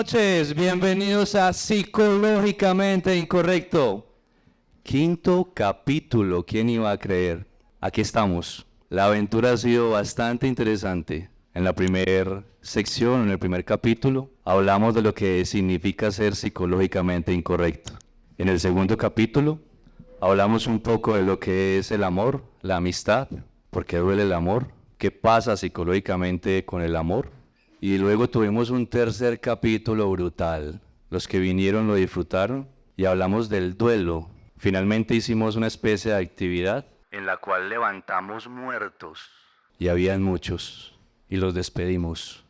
noches, bienvenidos a Psicológicamente Incorrecto. Quinto capítulo, ¿quién iba a creer? Aquí estamos. La aventura ha sido bastante interesante. En la primera sección, en el primer capítulo, hablamos de lo que significa ser psicológicamente incorrecto. En el segundo capítulo, hablamos un poco de lo que es el amor, la amistad, por qué duele el amor, qué pasa psicológicamente con el amor. Y luego tuvimos un tercer capítulo brutal. Los que vinieron lo disfrutaron y hablamos del duelo. Finalmente hicimos una especie de actividad en la cual levantamos muertos. Y habían muchos. Y los despedimos.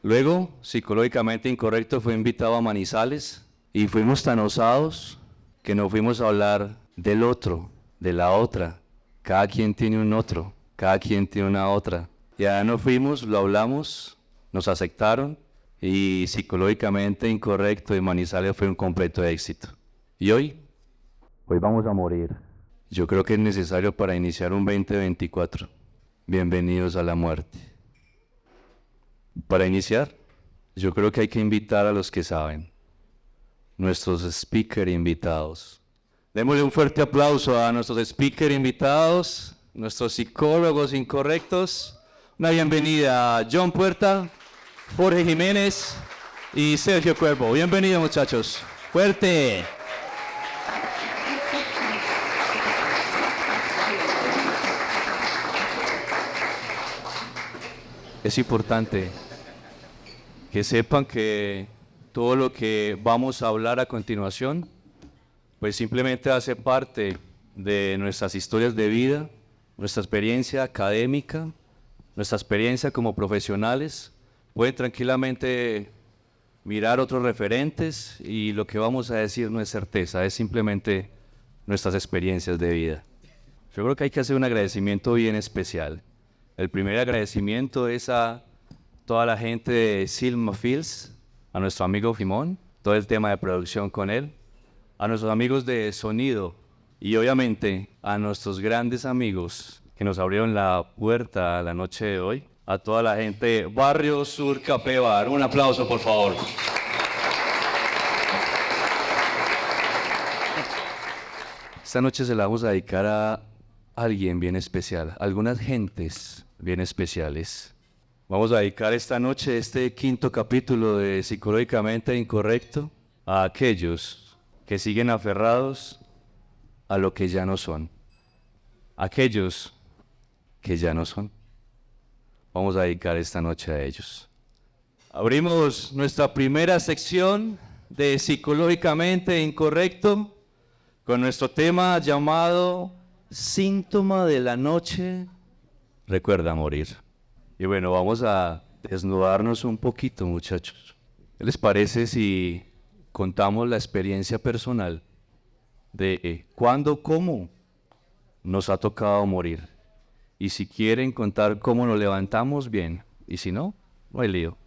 Luego, Psicológicamente Incorrecto fue invitado a Manizales y fuimos tan osados que no fuimos a hablar del otro, de la otra. Cada quien tiene un otro, cada quien tiene una otra. Y allá nos fuimos, lo hablamos. Nos aceptaron y Psicológicamente Incorrecto de Manizales fue un completo éxito. Y hoy vamos a morir. Yo creo que es necesario para iniciar un 2024. Bienvenidos a la muerte. Para iniciar, yo creo que hay que invitar a los que saben, nuestros speaker invitados. Démosle un fuerte aplauso a nuestros speaker invitados, nuestros psicólogos incorrectos. Una bienvenida a John Puerta, Jorge Jiménez y Sergio Cuervo. Bienvenidos, muchachos. ¡Fuerte! Es importante que sepan que todo lo que vamos a hablar a continuación, pues simplemente hace parte de nuestras historias de vida, nuestra experiencia académica, nuestra experiencia como profesionales. Pueden tranquilamente mirar otros referentes y lo que vamos a decir no es certeza, es simplemente nuestras experiencias de vida. Yo creo que hay que hacer un agradecimiento bien especial. El primer agradecimiento es a toda la gente de Silma Fields, a nuestro amigo Fimón, todo el tema de producción con él, a nuestros amigos de sonido y obviamente a nuestros grandes amigos que nos abrieron la puerta la noche de hoy. A toda la gente de Barrio Sur Café Bar. Un aplauso, por favor. Esta noche se la vamos a dedicar a alguien bien especial, a algunas gentes bien especiales. Vamos a dedicar esta noche, este quinto capítulo de Psicológicamente Incorrecto, a aquellos que siguen aferrados a lo que ya no son. Aquellos que ya no son. Vamos a dedicar esta noche a ellos. Abrimos nuestra primera sección de Psicológicamente Incorrecto con nuestro tema llamado Síntoma de la noche, recuerda morir. Y bueno, vamos a desnudarnos un poquito, muchachos. ¿Qué les parece si contamos la experiencia personal de cuándo, cómo nos ha tocado morir? Y si quieren contar cómo nos levantamos, bien. Y si no, no hay lío.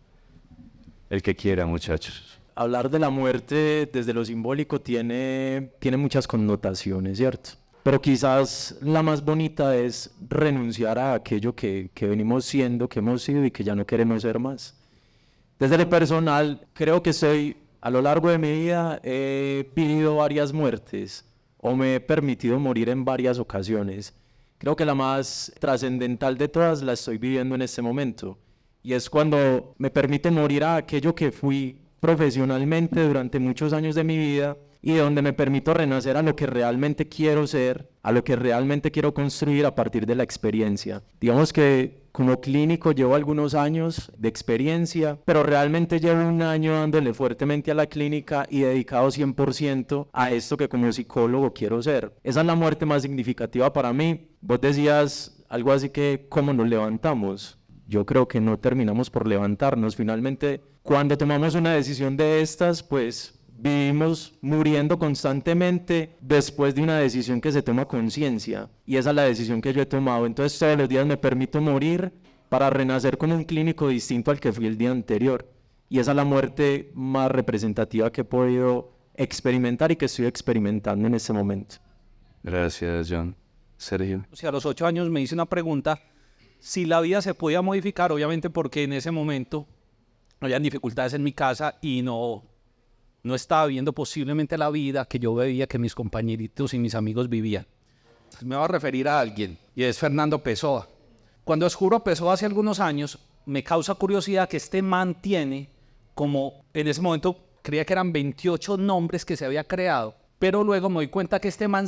El que quiera, muchachos. Hablar de la muerte desde lo simbólico tiene muchas connotaciones, ¿cierto? Pero quizás la más bonita es renunciar a aquello que venimos siendo, que hemos sido y que ya no queremos ser más. Desde lo personal, creo que a lo largo de mi vida he vivido varias muertes o me he permitido morir en varias ocasiones. Creo que la más trascendental de todas la estoy viviendo en este momento. Y es cuando me permito morir a aquello que fui profesionalmente durante muchos años de mi vida y de donde me permito renacer a lo que realmente quiero ser, a lo que realmente quiero construir a partir de la experiencia. Digamos que como clínico llevo algunos años de experiencia, pero realmente llevo un año dándole fuertemente a la clínica y dedicado 100% a esto que como psicólogo quiero ser. Esa es la muerte más significativa para mí. Vos decías algo así que ¿cómo nos levantamos? Yo creo que no terminamos por levantarnos. Finalmente, cuando tomamos una decisión de estas, pues vivimos muriendo constantemente después de una decisión que se toma conciencia. Y esa es la decisión que yo he tomado. Entonces todos los días me permito morir para renacer con un clínico distinto al que fui el día anterior. Y esa es la muerte más representativa que he podido experimentar y que estoy experimentando en este momento. Gracias, John. Sergio. O sea, a los 8 años me hice una pregunta si la vida se podía modificar, obviamente porque en ese momento habían dificultades en mi casa y no estaba viviendo posiblemente la vida que yo veía que mis compañeritos y mis amigos vivían. Me voy a referir a alguien, y es Fernando Pessoa. Cuando descubro a Pessoa hace algunos años, me causa curiosidad que este man tiene, como en ese momento creía que eran 28 nombres que se había creado, pero luego me doy cuenta que este man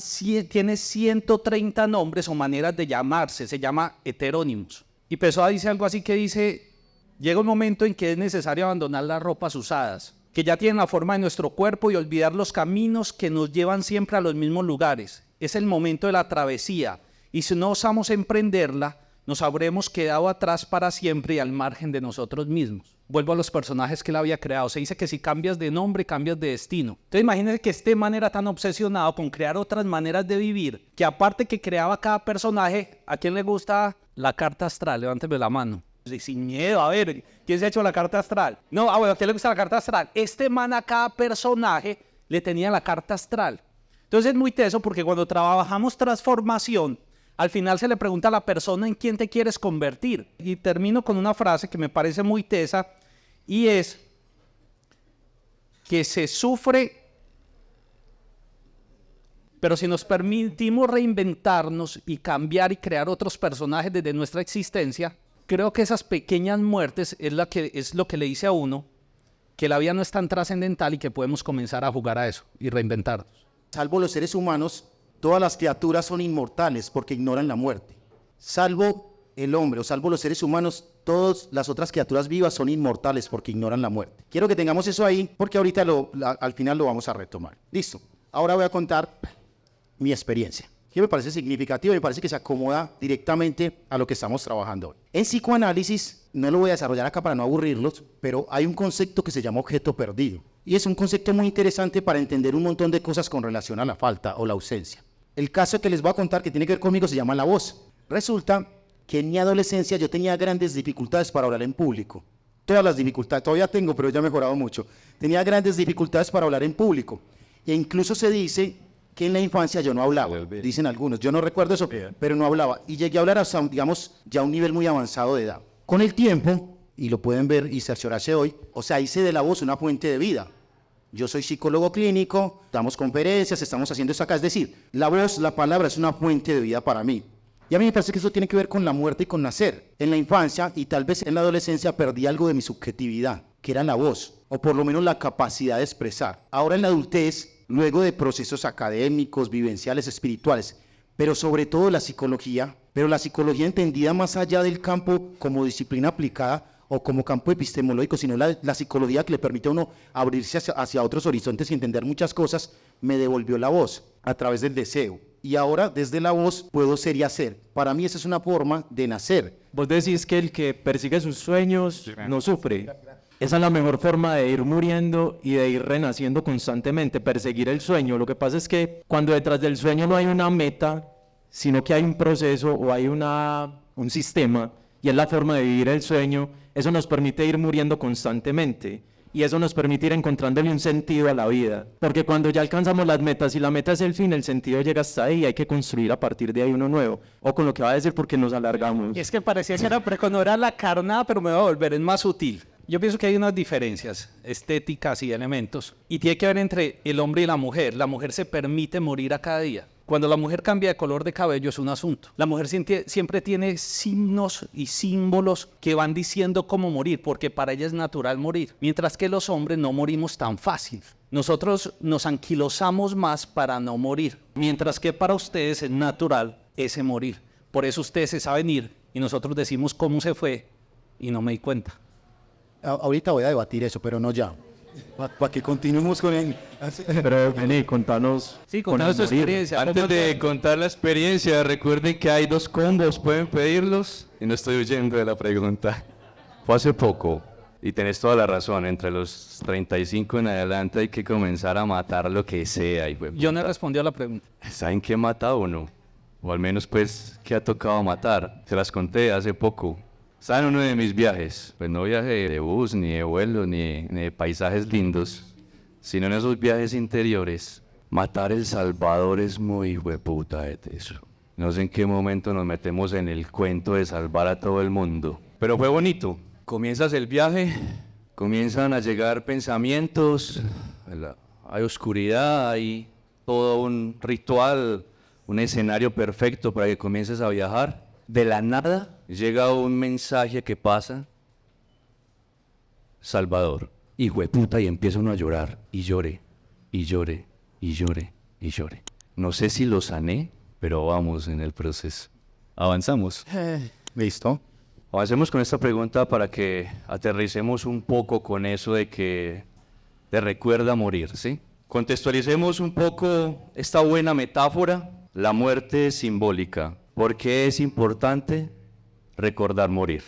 tiene 130 nombres o maneras de llamarse, se llama heterónimos. Y Pessoa dice algo así que dice, llega un momento en que es necesario abandonar las ropas usadas, que ya tienen la forma de nuestro cuerpo y olvidar los caminos que nos llevan siempre a los mismos lugares. Es el momento de la travesía, y si no osamos emprenderla, nos habremos quedado atrás para siempre y al margen de nosotros mismos. Vuelvo a los personajes que él había creado. Se dice que si cambias de nombre, cambias de destino. Entonces imagínense que este man era tan obsesionado con crear otras maneras de vivir, que aparte que creaba cada personaje, ¿a quién le gusta la carta astral? Levánteme la mano. Sin miedo, a ver, ¿quién se ha hecho la carta astral? No, bueno, ¿a quién le gusta la carta astral? Este man a cada personaje le tenía la carta astral. Entonces es muy teso porque cuando trabajamos transformación, al final se le pregunta a la persona en quién te quieres convertir. Y termino con una frase que me parece muy tesa y es que se sufre, pero si nos permitimos reinventarnos y cambiar y crear otros personajes desde nuestra existencia, creo que esas pequeñas muertes es lo que le dice a uno que la vida no es tan trascendental y que podemos comenzar a jugar a eso y reinventarnos. Salvo los seres humanos, todas las criaturas son inmortales porque ignoran la muerte. Salvo el hombre o salvo los seres humanos, todas las otras criaturas vivas son inmortales porque ignoran la muerte. Quiero que tengamos eso ahí porque ahorita al final lo vamos a retomar. Listo. Ahora voy a contar mi experiencia, que me parece significativa y me parece que se acomoda directamente a lo que estamos trabajando hoy. En psicoanálisis, no lo voy a desarrollar acá para no aburrirlos, pero hay un concepto que se llama objeto perdido. Y es un concepto muy interesante para entender un montón de cosas con relación a la falta o la ausencia. El caso que les voy a contar que tiene que ver conmigo se llama la voz. Resulta que en mi adolescencia yo tenía grandes dificultades para hablar en público. Todas las dificultades, todavía tengo, pero ya he mejorado mucho. Tenía grandes dificultades para hablar en público. E incluso se dice que en la infancia yo no hablaba, dicen algunos. Yo no recuerdo eso, pero no hablaba. Y llegué a hablar hasta, digamos, ya un nivel muy avanzado de edad. Con el tiempo, y lo pueden ver y cerciorarse hoy, o sea, hice de la voz una fuente de vida. Yo soy psicólogo clínico, damos conferencias, estamos haciendo esto acá. Es decir, la voz, la palabra es una fuente de vida para mí. Y a mí me parece que eso tiene que ver con la muerte y con nacer. En la infancia y tal vez en la adolescencia perdí algo de mi subjetividad, que era la voz, o por lo menos la capacidad de expresar. Ahora en la adultez, luego de procesos académicos, vivenciales, espirituales, pero sobre todo la psicología, pero la psicología entendida más allá del campo como disciplina aplicada, o como campo epistemológico, sino la psicología que le permite a uno abrirse hacia otros horizontes y entender muchas cosas, me devolvió la voz a través del deseo. Y ahora, desde la voz, puedo ser y hacer. Para mí esa es una forma de nacer. Vos decís que el que persigue sus sueños no sufre. Esa es la mejor forma de ir muriendo y de ir renaciendo constantemente, perseguir el sueño. Lo que pasa es que cuando detrás del sueño no hay una meta, sino que hay un proceso o hay un sistema, y es la forma de vivir el sueño, eso nos permite ir muriendo constantemente y eso nos permite ir encontrándole un sentido a la vida. Porque cuando ya alcanzamos las metas y la meta es el fin, el sentido llega hasta ahí y hay que construir a partir de ahí uno nuevo. O con lo que va a decir porque nos alargamos. Es que parecía que era preconora la carnada, pero me va a volver, es más sutil. Yo pienso que hay unas diferencias estéticas y elementos y tiene que ver entre el hombre y la mujer. La mujer se permite morir a cada día. Cuando la mujer cambia de color de cabello es un asunto. La mujer siempre tiene signos y símbolos que van diciendo cómo morir, porque para ella es natural morir. Mientras que los hombres no morimos tan fácil. Nosotros nos anquilosamos más para no morir, mientras que para ustedes es natural ese morir. Por eso ustedes se saben ir y nosotros decimos cómo se fue y no me di cuenta. Ahorita voy a debatir eso, pero no ya. Para que continuemos con él. Pero vení, contanos. Sí, contanos tu experiencia. Antes de contar la experiencia, recuerden que hay 2 combos, pueden pedirlos. Y no estoy huyendo de la pregunta. Fue hace poco, y tenés toda la razón, entre los 35 en adelante hay que comenzar a matar lo que sea. Yo no respondí a la pregunta. ¿Saben qué mata uno? O al menos pues, ¿qué ha tocado matar? Se las conté hace poco. Estaba en uno de mis viajes, pues no viaje de bus, ni de vuelo, ni de paisajes lindos, sino en esos viajes interiores. Matar El Salvador es muy hueputa de teso. No sé en qué momento nos metemos en el cuento de salvar a todo el mundo. Pero fue bonito. Comienzas el viaje Comienzan a llegar pensamientos, hay oscuridad, hay todo un ritual, un escenario perfecto para que comiences a viajar. De la nada llega un mensaje que pasa, Salvador, hijo de puta, y empieza uno a llorar, y llore, y llore, y llore, y llore. No sé si lo sané, pero vamos en el proceso. Avanzamos. ¿Listo? Avancemos con esta pregunta para que aterricemos un poco con eso de que te recuerda morir, ¿sí? Contextualicemos un poco esta buena metáfora, la muerte simbólica. ¿Por qué es importante recordar morir?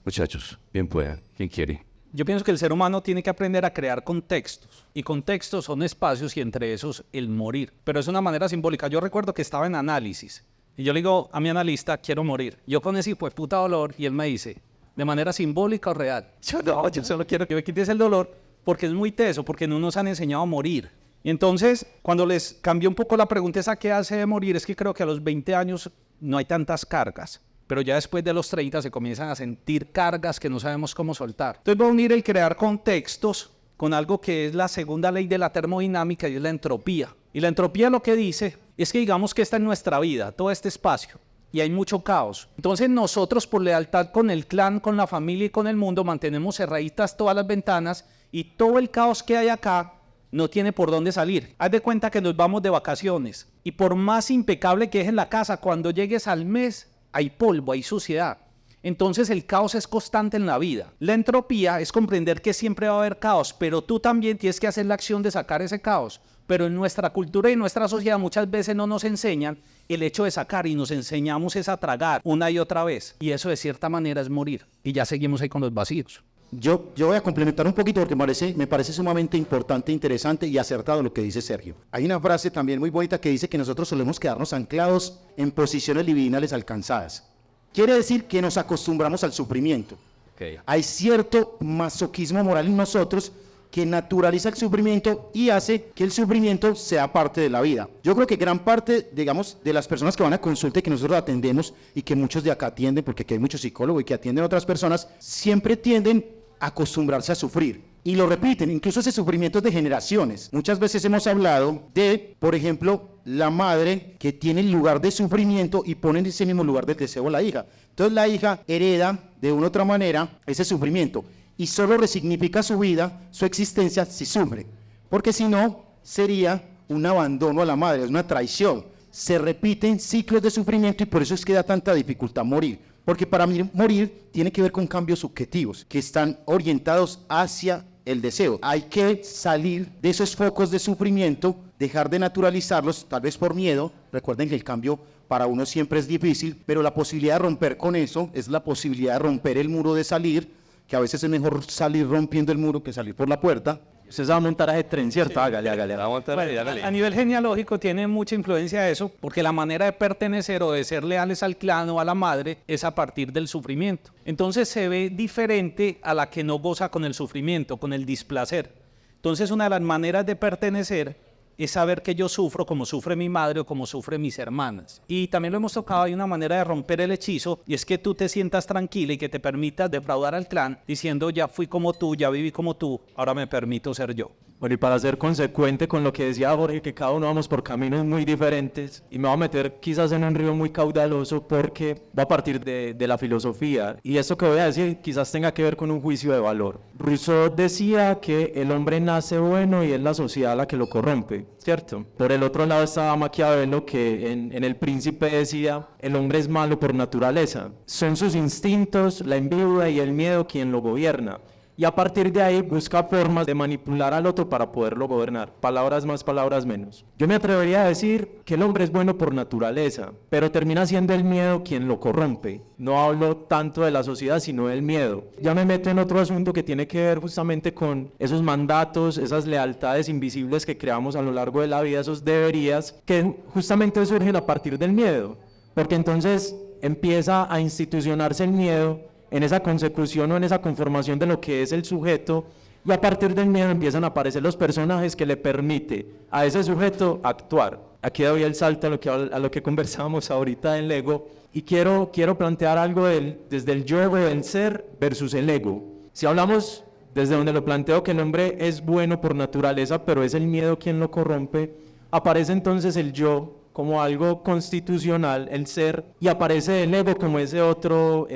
Muchachos, bien puedan. ¿Quién quiere? Yo pienso que el ser humano tiene que aprender a crear contextos. Y contextos son espacios y entre esos el morir. Pero es una manera simbólica. Yo recuerdo que estaba en análisis. Y yo le digo a mi analista, quiero morir. Yo con ese hijo de puta dolor y él me dice, ¿de manera simbólica o real? Yo no, yo solo quiero que me quites el dolor porque es muy teso, porque no nos han enseñado a morir. Y entonces, cuando les cambié un poco la pregunta esa ¿qué hace de morir? Es que creo que a los 20 años no hay tantas cargas. Pero ya después de los 30 se comienzan a sentir cargas que no sabemos cómo soltar. Entonces voy a unir el crear contextos con algo que es la segunda ley de la termodinámica y es la entropía. Y la entropía lo que dice es que digamos que está en nuestra vida, todo este espacio, y hay mucho caos. Entonces nosotros por lealtad con el clan, con la familia y con el mundo mantenemos cerraditas todas las ventanas y todo el caos que hay acá no tiene por dónde salir. Haz de cuenta que nos vamos de vacaciones y por más impecable que es en la casa, cuando llegues al mes hay polvo, hay suciedad. Entonces el caos es constante en la vida. La entropía es comprender que siempre va a haber caos, pero tú también tienes que hacer la acción de sacar ese caos. Pero en nuestra cultura y en nuestra sociedad muchas veces no nos enseñan el hecho de sacar y nos enseñamos es a tragar una y otra vez. Y eso de cierta manera es morir. Y ya seguimos ahí con los vacíos. Yo voy a complementar un poquito porque me parece sumamente importante, interesante y acertado lo que dice Sergio. Hay una frase también muy bonita que dice que nosotros solemos quedarnos anclados en posiciones libidinales alcanzadas. Quiere decir que nos acostumbramos al sufrimiento. Okay. Hay cierto masoquismo moral en nosotros que naturaliza el sufrimiento y hace que el sufrimiento sea parte de la vida. Yo creo que gran parte, digamos, de las personas que van a consulta y que nosotros atendemos y que muchos de acá atienden, porque aquí hay muchos psicólogos y que atienden a otras personas, siempre tienden a acostumbrarse a sufrir. Y lo repiten, incluso ese sufrimiento es de generaciones. Muchas veces hemos hablado de, por ejemplo, la madre que tiene el lugar de sufrimiento y pone en ese mismo lugar del deseo a la hija. Entonces la hija hereda de una u otra manera ese sufrimiento y solo resignifica su vida, su existencia, si sufre. Porque si no, sería un abandono a la madre, es una traición. Se repiten ciclos de sufrimiento y por eso es que da tanta dificultad morir. Porque para mí morir tiene que ver con cambios subjetivos que están orientados hacia el deseo. Hay que salir de esos focos de sufrimiento, dejar de naturalizarlos, tal vez por miedo. Recuerden que el cambio para uno siempre es difícil, pero la posibilidad de romper con eso es la posibilidad de romper el muro de salir, que a veces es mejor salir rompiendo el muro que salir por la puerta. Usted se va a montar a ese tren, ¿cierto? Sí. Hágale. A nivel genealógico tiene mucha influencia eso, porque la manera de pertenecer o de ser leales al clan o a la madre es a partir del sufrimiento. Entonces se ve diferente a la que no goza con el sufrimiento, con el displacer. Entonces una de las maneras de pertenecer es saber que yo sufro como sufre mi madre o como sufren mis hermanas. Y también lo hemos tocado, hay una manera de romper el hechizo, y es que tú te sientas tranquila y que te permitas defraudar al clan, diciendo ya fui como tú, ya viví como tú, ahora me permito ser yo. Bueno, y para ser consecuente con lo que decía Jorge, que cada uno vamos por caminos muy diferentes, y me voy a meter quizás en un río muy caudaloso porque va a partir de la filosofía, y esto que voy a decir quizás tenga que ver con un juicio de valor. Rousseau decía que el hombre nace bueno y es la sociedad la que lo corrompe, ¿cierto? Por el otro lado estaba Maquiavelo, que en El Príncipe decía, el hombre es malo por naturaleza, son sus instintos, la envidia y el miedo quien lo gobierna. Y a partir de ahí busca formas de manipular al otro para poderlo gobernar. Palabras más, palabras menos. Yo me atrevería a decir que el hombre es bueno por naturaleza, pero termina siendo el miedo quien lo corrompe. No hablo tanto de la sociedad, sino del miedo. Ya me meto en otro asunto que tiene que ver justamente con esos mandatos, esas lealtades invisibles que creamos a lo largo de la vida, esos deberías, que justamente surgen a partir del miedo. Porque entonces empieza a institucionarse el miedo en esa consecución o en esa conformación de lo que es el sujeto, y a partir del miedo empiezan a aparecer los personajes que le permite a ese sujeto actuar. Aquí doy el salto a lo que conversábamos ahorita del ego, y quiero plantear algo desde el yo del ser versus el ego. Si hablamos desde donde lo planteo que el hombre es bueno por naturaleza, pero es el miedo quien lo corrompe, aparece entonces el yo como algo constitucional, el ser, y aparece el ego como ese otro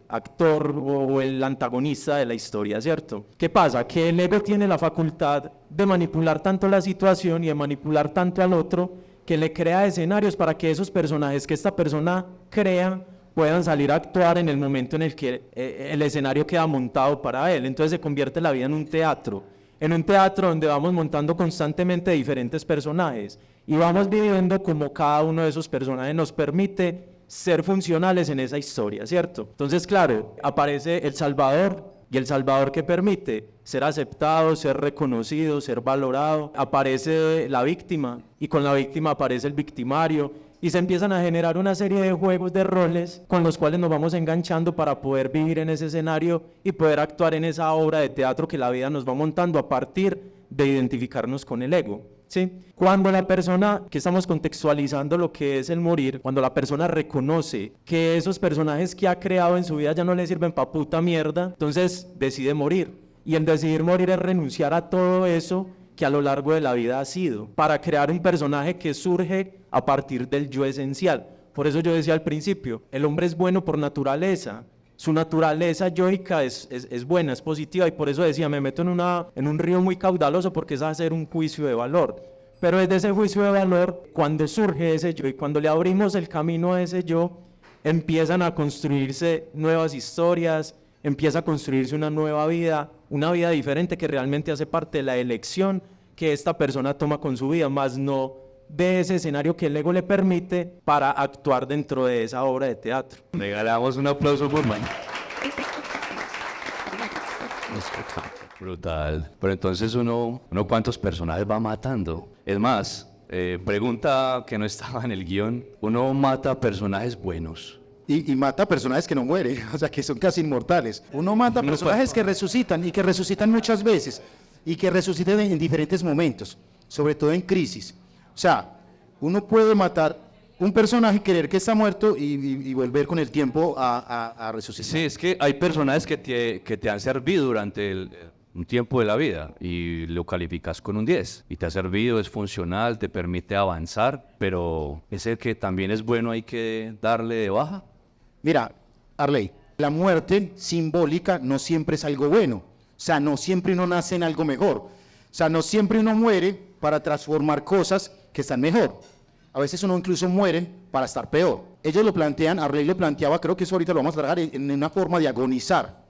actor o el antagonista de la historia, ¿cierto? ¿Qué pasa? Que el ego tiene la facultad de manipular tanto la situación y de manipular tanto al otro, que le crea escenarios para que esos personajes que esta persona crea puedan salir a actuar en el momento en el que el escenario queda montado para él. Entonces se convierte la vida en un teatro donde vamos montando constantemente diferentes personajes y vamos viviendo como cada uno de esos personajes nos permite ser funcionales en esa historia, ¿cierto? Entonces, claro, aparece el Salvador, y el Salvador que permite ser aceptado, ser reconocido, ser valorado. Aparece la víctima, y con la víctima aparece el victimario, y se empiezan a generar una serie de juegos de roles con los cuales nos vamos enganchando para poder vivir en ese escenario y poder actuar en esa obra de teatro que la vida nos va montando a partir de identificarnos con el ego. ¿Sí? Cuando la persona, que estamos contextualizando lo que es el morir, cuando la persona reconoce que esos personajes que ha creado en su vida ya no le sirven pa' puta mierda, entonces decide morir. Y el decidir morir es renunciar a todo eso que a lo largo de la vida ha sido, para crear un personaje que surge a partir del yo esencial. Por eso yo decía al principio, el hombre es bueno por naturaleza. Su naturaleza yoica es buena, es positiva, y por eso decía, me meto en un río muy caudaloso porque es hacer un juicio de valor. Pero desde ese juicio de valor, cuando surge ese yo y cuando le abrimos el camino a ese yo, empiezan a construirse nuevas historias, empieza a construirse una nueva vida, una vida diferente que realmente hace parte de la elección que esta persona toma con su vida, más no de ese escenario que el ego le permite para actuar dentro de esa obra de teatro. Regalamos un aplauso por Mike. Brutal. Pero entonces uno ¿cuántos personajes va matando? Es más, pregunta que no estaba en el guión, uno mata personajes buenos. Y mata personajes que no mueren, o sea, que son casi inmortales. Uno mata personajes que resucitan y que resucitan muchas veces y que resucitan en diferentes momentos, sobre todo en crisis. O sea, uno puede matar un personaje, creer que está muerto y volver con el tiempo a resucitar. Sí, es que hay personajes que te han servido durante un tiempo de la vida y lo calificas con un 10 y te ha servido, es funcional, te permite avanzar, pero es el que también es bueno, hay que darle de baja. Mira, Arley, la muerte simbólica no siempre es algo bueno. O sea, no siempre uno nace en algo mejor. O sea, no siempre uno muere para transformar cosas que están mejor. A veces uno incluso muere para estar peor. Ellos lo plantean, Arley lo planteaba, creo que eso ahorita lo vamos a tratar en una forma de agonizar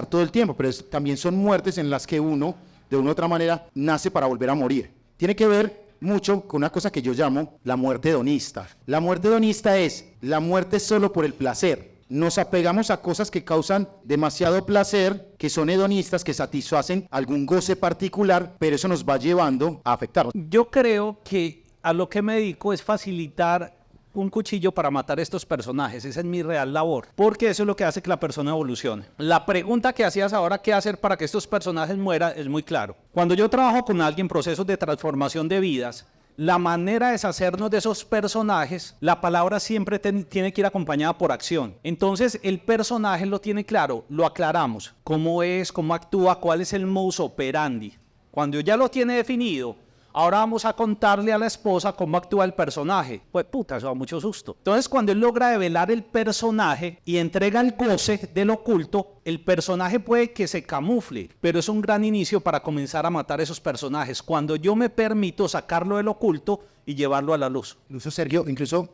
todo el tiempo, pero también son muertes en las que uno, de una u otra manera, nace para volver a morir. Tiene que ver mucho con una cosa que yo llamo la muerte hedonista. La muerte hedonista es la muerte solo por el placer. Nos apegamos a cosas que causan demasiado placer, que son hedonistas, que satisfacen algún goce particular, pero eso nos va llevando a afectarnos. Yo creo que a lo que me dedico es facilitar un cuchillo para matar estos personajes. Esa es mi real labor, porque eso es lo que hace que la persona evolucione. La pregunta que hacías ahora, ¿qué hacer para que estos personajes mueran? Es muy claro. Cuando yo trabajo con alguien en procesos de transformación de vidas, la manera de deshacernos de esos personajes, la palabra siempre tiene que ir acompañada por acción. Entonces el personaje lo tiene claro, lo aclaramos, cómo es, cómo actúa, cuál es el modus operandi. Cuando ya lo tiene definido, ahora vamos a contarle a la esposa cómo actúa el personaje. Pues puta, eso da mucho susto. Entonces cuando él logra develar el personaje y entrega el goce del oculto, el personaje puede que se camufle, pero es un gran inicio para comenzar a matar esos personajes. Cuando yo me permito sacarlo del oculto y llevarlo a la luz. Incluso, Sergio,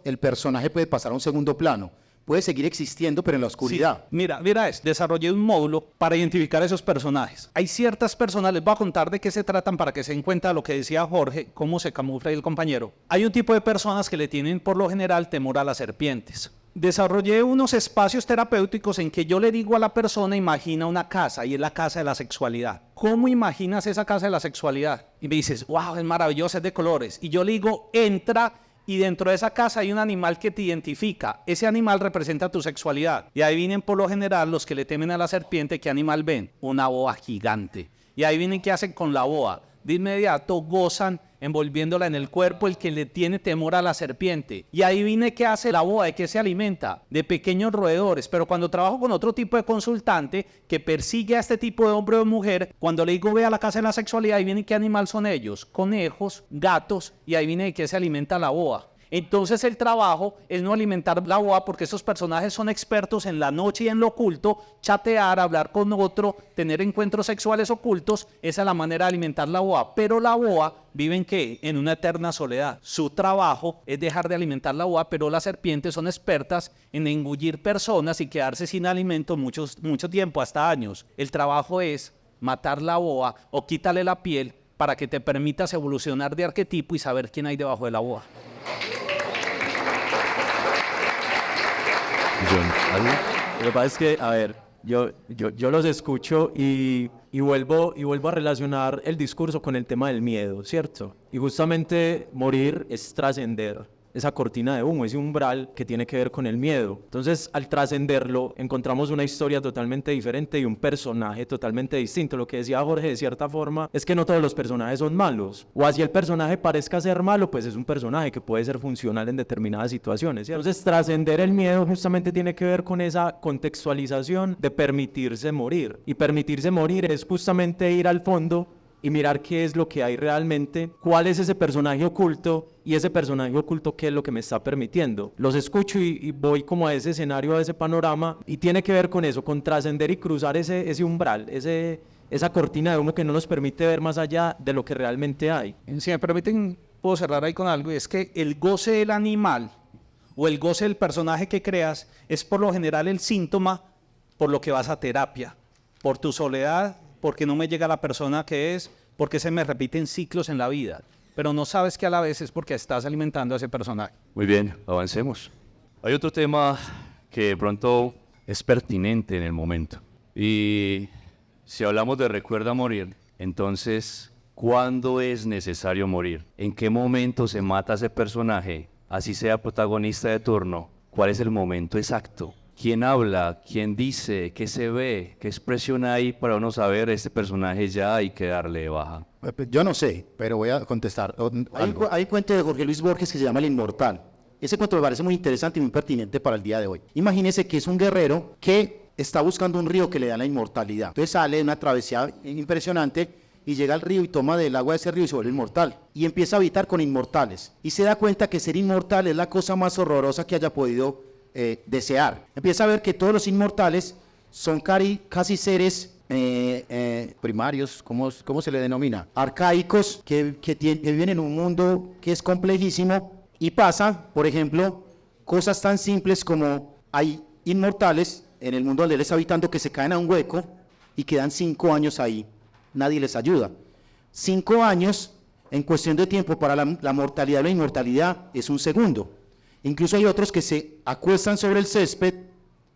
el personaje puede pasar a un segundo plano. Puede seguir existiendo, pero en la oscuridad. Sí. Mira, desarrollé un módulo para identificar esos personajes. Hay ciertas personas, les voy a contar de qué se tratan para que se den cuenta de lo que decía Jorge, cómo se camufla el compañero. Hay un tipo de personas que le tienen por lo general temor a las serpientes. Desarrollé unos espacios terapéuticos en que yo le digo a la persona, imagina una casa, y es la casa de la sexualidad. ¿Cómo imaginas esa casa de la sexualidad? Y me dices, wow, es maravillosa, es de colores. Y yo le digo, entra, y dentro de esa casa hay un animal que te identifica. Ese animal representa tu sexualidad. Y ahí vienen por lo general los que le temen a la serpiente. ¿Qué animal ven? Una boa gigante. Y ahí vienen qué hacen con la boa. de inmediato gozan envolviéndola en el cuerpo el que le tiene temor a la serpiente. Y adivine qué hace la boa, de qué se alimenta, de pequeños roedores. Pero cuando trabajo con otro tipo de consultante que persigue a este tipo de hombre o mujer, cuando le digo ve a la casa de la sexualidad, adivine qué animal son ellos, conejos, gatos, y adivine de qué se alimenta la boa. Entonces el trabajo es no alimentar la boa porque esos personajes son expertos en la noche y en lo oculto, chatear, hablar con otro, tener encuentros sexuales ocultos, esa es la manera de alimentar la boa. Pero la boa vive en ¿qué? En una eterna soledad. Su trabajo es dejar de alimentar la boa, pero las serpientes son expertas en engullir personas y quedarse sin alimento mucho tiempo, hasta años. El trabajo es matar la boa o quítale la piel para que te permitas evolucionar de arquetipo y saber quién hay debajo de la boa. John, ¿algo? Lo que pasa es que, a ver, yo los escucho y vuelvo a relacionar el discurso con el tema del miedo, ¿cierto? Y justamente morir es trascender esa cortina de humo, ese umbral que tiene que ver con el miedo. Entonces, al trascenderlo, encontramos una historia totalmente diferente y un personaje totalmente distinto. Lo que decía Jorge, de cierta forma, es que no todos los personajes son malos. O así el personaje parezca ser malo, pues es un personaje que puede ser funcional en determinadas situaciones, ¿cierto? Entonces, trascender el miedo justamente tiene que ver con esa contextualización de permitirse morir. Y permitirse morir es justamente ir al fondo y mirar qué es lo que hay realmente, cuál es ese personaje oculto y ese personaje oculto qué es lo que me está permitiendo. Los escucho y voy como a ese escenario, a ese panorama y tiene que ver con eso, con trascender y cruzar ese umbral, esa cortina de humo que no nos permite ver más allá de lo que realmente hay. Si me permiten, puedo cerrar ahí con algo, y es que el goce del animal o el goce del personaje que creas es por lo general el síntoma por lo que vas a terapia, por tu soledad, porque no me llega la persona que es, porque se me repiten ciclos en la vida, pero no sabes que a la vez es porque estás alimentando a ese personaje. Muy bien, avancemos. Hay otro tema que de pronto es pertinente en el momento. Y si hablamos de recuerda morir, entonces, ¿cuándo es necesario morir? ¿En qué momento se mata a ese personaje? Así sea protagonista de turno. ¿Cuál es el momento exacto? ¿Quién habla? ¿Quién dice? ¿Qué se ve? ¿Qué expresión hay para uno saber este personaje ya hay que darle de baja? Yo no sé, pero voy a contestar. Hay un cuento de Jorge Luis Borges que se llama El Inmortal. Ese cuento me parece muy interesante y muy pertinente para el día de hoy. Imagínese que es un guerrero que está buscando un río que le da la inmortalidad. Entonces sale de una travesía impresionante y llega al río y toma del agua de ese río y se vuelve inmortal. Y empieza a habitar con inmortales. Y se da cuenta que ser inmortal es la cosa más horrorosa que haya podido desear. Empieza a ver que todos los inmortales son casi seres primarios, ¿cómo se le denomina? Arcaicos, que viven en un mundo que es complejísimo y pasa, por ejemplo, cosas tan simples como hay inmortales en el mundo donde él está habitando que se caen a un hueco y quedan 5 años ahí, nadie les ayuda. 5 años en cuestión de tiempo para la mortalidad o la inmortalidad es un segundo. Incluso hay otros que se acuestan sobre el césped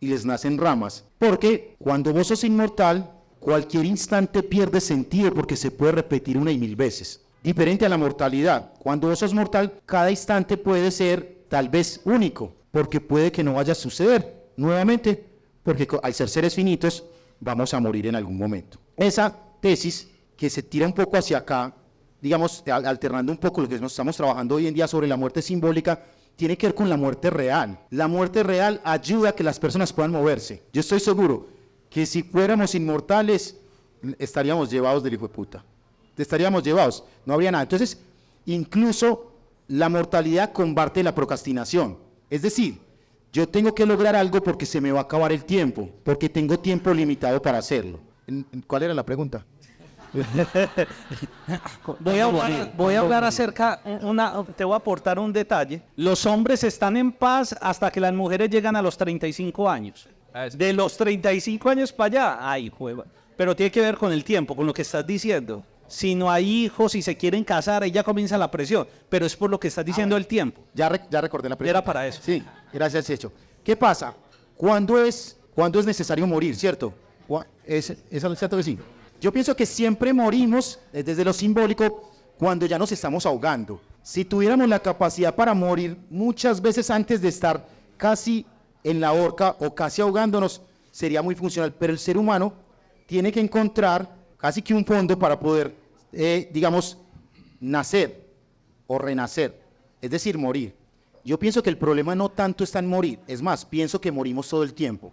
y les nacen ramas. Porque cuando vos sos inmortal, cualquier instante pierde sentido porque se puede repetir 1 y 1000 veces. Diferente a la mortalidad. Cuando vos sos mortal, cada instante puede ser tal vez único, porque puede que no vaya a suceder nuevamente, porque al ser seres finitos, vamos a morir en algún momento. Esa tesis que se tira un poco hacia acá, digamos, alternando un poco lo que estamos trabajando hoy en día sobre la muerte simbólica, tiene que ver con la muerte real. La muerte real ayuda a que las personas puedan moverse. Yo estoy seguro que si fuéramos inmortales, estaríamos llevados del hijo de puta. Estaríamos llevados, no habría nada. Entonces, incluso la mortalidad combate la procrastinación. Es decir, yo tengo que lograr algo porque se me va a acabar el tiempo, porque tengo tiempo limitado para hacerlo. ¿Cuál era la pregunta? Voy a hablar acerca, te voy a aportar un detalle. Los hombres están en paz hasta que las mujeres llegan a los 35 años. De los 35 años para allá, ay, juega. Pero tiene que ver con el tiempo, con lo que estás diciendo. Si no hay hijos y se quieren casar, ahí ya comienza la presión. Pero es por lo que estás diciendo el tiempo. Ya recordé la pregunta. Era para eso. Sí, gracias, Checho. ¿Qué pasa? ¿Cuándo es necesario morir, cierto? ¿Es cierto que sí? Yo pienso que siempre morimos, desde lo simbólico, cuando ya nos estamos ahogando. Si tuviéramos la capacidad para morir muchas veces antes de estar casi en la horca o casi ahogándonos, sería muy funcional. Pero el ser humano tiene que encontrar casi que un fondo para poder digamos, nacer o renacer, es decir, morir. Yo pienso que el problema no tanto está en morir, es más, pienso que morimos todo el tiempo.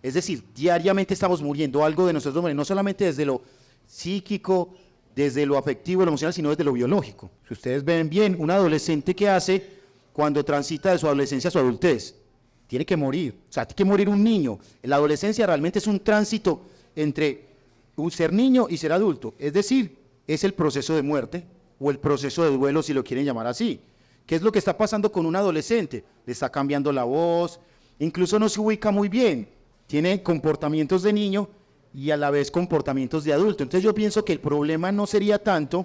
Es decir, diariamente estamos muriendo, algo de nosotros muere, no solamente desde lo psíquico, desde lo afectivo, lo emocional, sino desde lo biológico. Si ustedes ven bien, un adolescente, ¿qué hace cuando transita de su adolescencia a su adultez? Tiene que morir, o sea, tiene que morir un niño. La adolescencia realmente es un tránsito entre un ser niño y ser adulto, es decir, es el proceso de muerte o el proceso de duelo, si lo quieren llamar así. ¿Qué es lo que está pasando con un adolescente? Le está cambiando la voz, incluso no se ubica muy bien, tiene comportamientos de niño y a la vez comportamientos de adulto. Entonces yo pienso que el problema no sería tanto,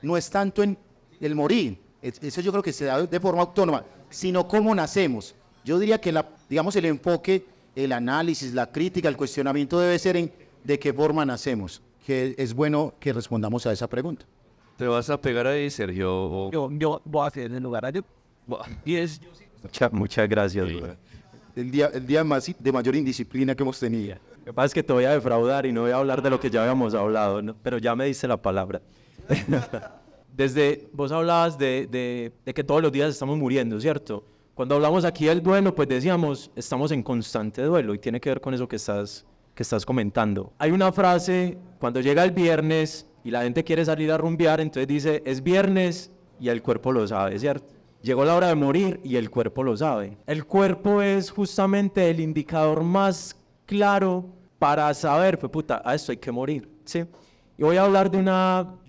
no es tanto en el morir, eso yo creo que se da de forma autónoma, sino cómo nacemos. Yo diría que digamos el enfoque, el análisis, la crítica, el cuestionamiento debe ser en de qué forma nacemos, que es bueno que respondamos a esa pregunta. ¿Te vas a pegar ahí, Sergio? Yo voy a hacer el lugar. Muchas gracias, güey. El día más, de mayor indisciplina que hemos tenido. Lo que pasa es que te voy a defraudar y no voy a hablar de lo que ya habíamos hablado, ¿no? Pero ya me diste la palabra. Vos hablabas de que todos los días estamos muriendo, ¿cierto? Cuando hablamos aquí del duelo, pues decíamos, estamos en constante duelo y tiene que ver con eso que estás comentando. Hay una frase, cuando llega el viernes y la gente quiere salir a rumbear, entonces dice, es viernes y el cuerpo lo sabe, ¿cierto? Llegó la hora de morir y el cuerpo lo sabe. El cuerpo es justamente el indicador más claro para saber, pues puta, a esto hay que morir, ¿sí? Y voy a hablar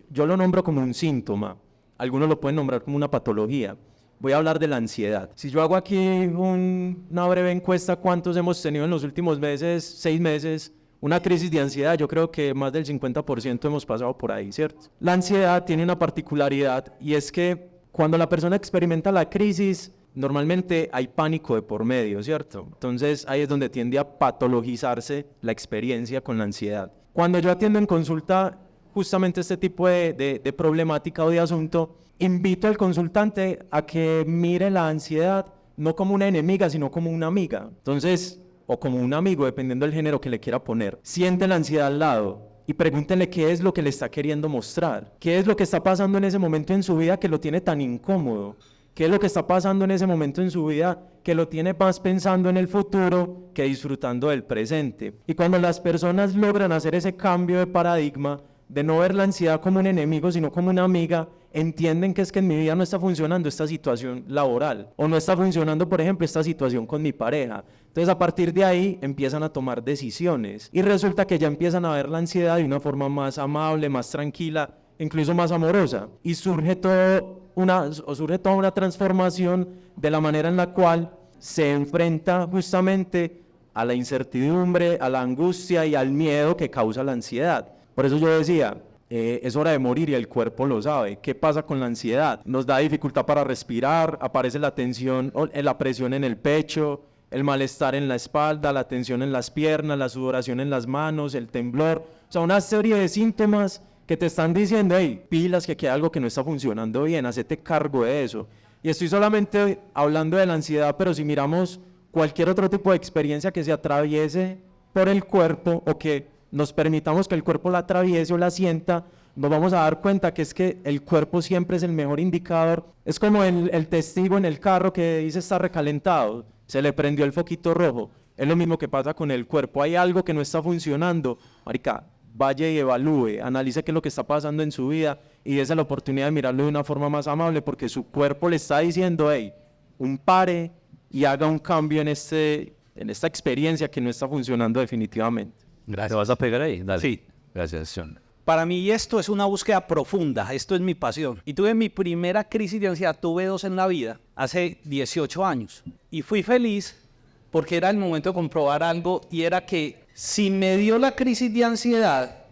yo lo nombro como un síntoma, algunos lo pueden nombrar como una patología. Voy a hablar de la ansiedad. Si yo hago aquí una breve encuesta, ¿cuántos hemos tenido en los últimos meses, 6 meses, una crisis de ansiedad? Yo creo que más del 50% hemos pasado por ahí, ¿cierto? La ansiedad tiene una particularidad y es que cuando la persona experimenta la crisis, normalmente hay pánico de por medio, ¿cierto? Entonces ahí es donde tiende a patologizarse la experiencia con la ansiedad. Cuando yo atiendo en consulta justamente este tipo de problemática o de asunto, invito al consultante a que mire la ansiedad no como una enemiga, sino como una amiga. Entonces, o como un amigo, dependiendo del género que le quiera poner. Siente la ansiedad al lado y pregúntenle qué es lo que le está queriendo mostrar. ¿Qué es lo que está pasando en ese momento en su vida que lo tiene tan incómodo? ¿Qué es lo que está pasando en ese momento en su vida que lo tiene más pensando en el futuro que disfrutando del presente? Y cuando las personas logran hacer ese cambio de paradigma, de no ver la ansiedad como un enemigo, sino como una amiga, entienden que es que en mi vida no está funcionando esta situación laboral, o no está funcionando, por ejemplo, esta situación con mi pareja. Entonces, a partir de ahí, empiezan a tomar decisiones, y resulta que ya empiezan a ver la ansiedad de una forma más amable, más tranquila, incluso más amorosa, y surge toda una transformación de la manera en la cual se enfrenta justamente a la incertidumbre, a la angustia y al miedo que causa la ansiedad. Por eso yo decía, es hora de morir y el cuerpo lo sabe. ¿Qué pasa con la ansiedad? Nos da dificultad para respirar, aparece la tensión, la presión en el pecho, el malestar en la espalda, la tensión en las piernas, la sudoración en las manos, el temblor. O sea, una serie de síntomas que te están diciendo, hey, pilas, que aquí hay algo que no está funcionando bien, hacete cargo de eso. Y estoy solamente hablando de la ansiedad, pero si miramos cualquier otro tipo de experiencia que se atraviese por el cuerpo o que nos permitamos que el cuerpo la atraviese o la sienta, nos vamos a dar cuenta que es que el cuerpo siempre es el mejor indicador. Es como el testigo en el carro que dice está recalentado, se le prendió el foquito rojo. Es lo mismo que pasa con el cuerpo. Hay algo que no está funcionando. Marica, vaya y evalúe, analice qué es lo que está pasando en su vida y dése la oportunidad de mirarlo de una forma más amable porque su cuerpo le está diciendo, hey, un pare y haga un cambio en esta experiencia que no está funcionando definitivamente. Gracias. ¿Te vas a pegar ahí? Dale. Sí. Gracias, John. Para mí esto es una búsqueda profunda, esto es mi pasión. Y tuve mi primera crisis de ansiedad, tuve 2 en la vida, hace 18 años. Y fui feliz porque era el momento de comprobar algo y era que si me dio la crisis de ansiedad,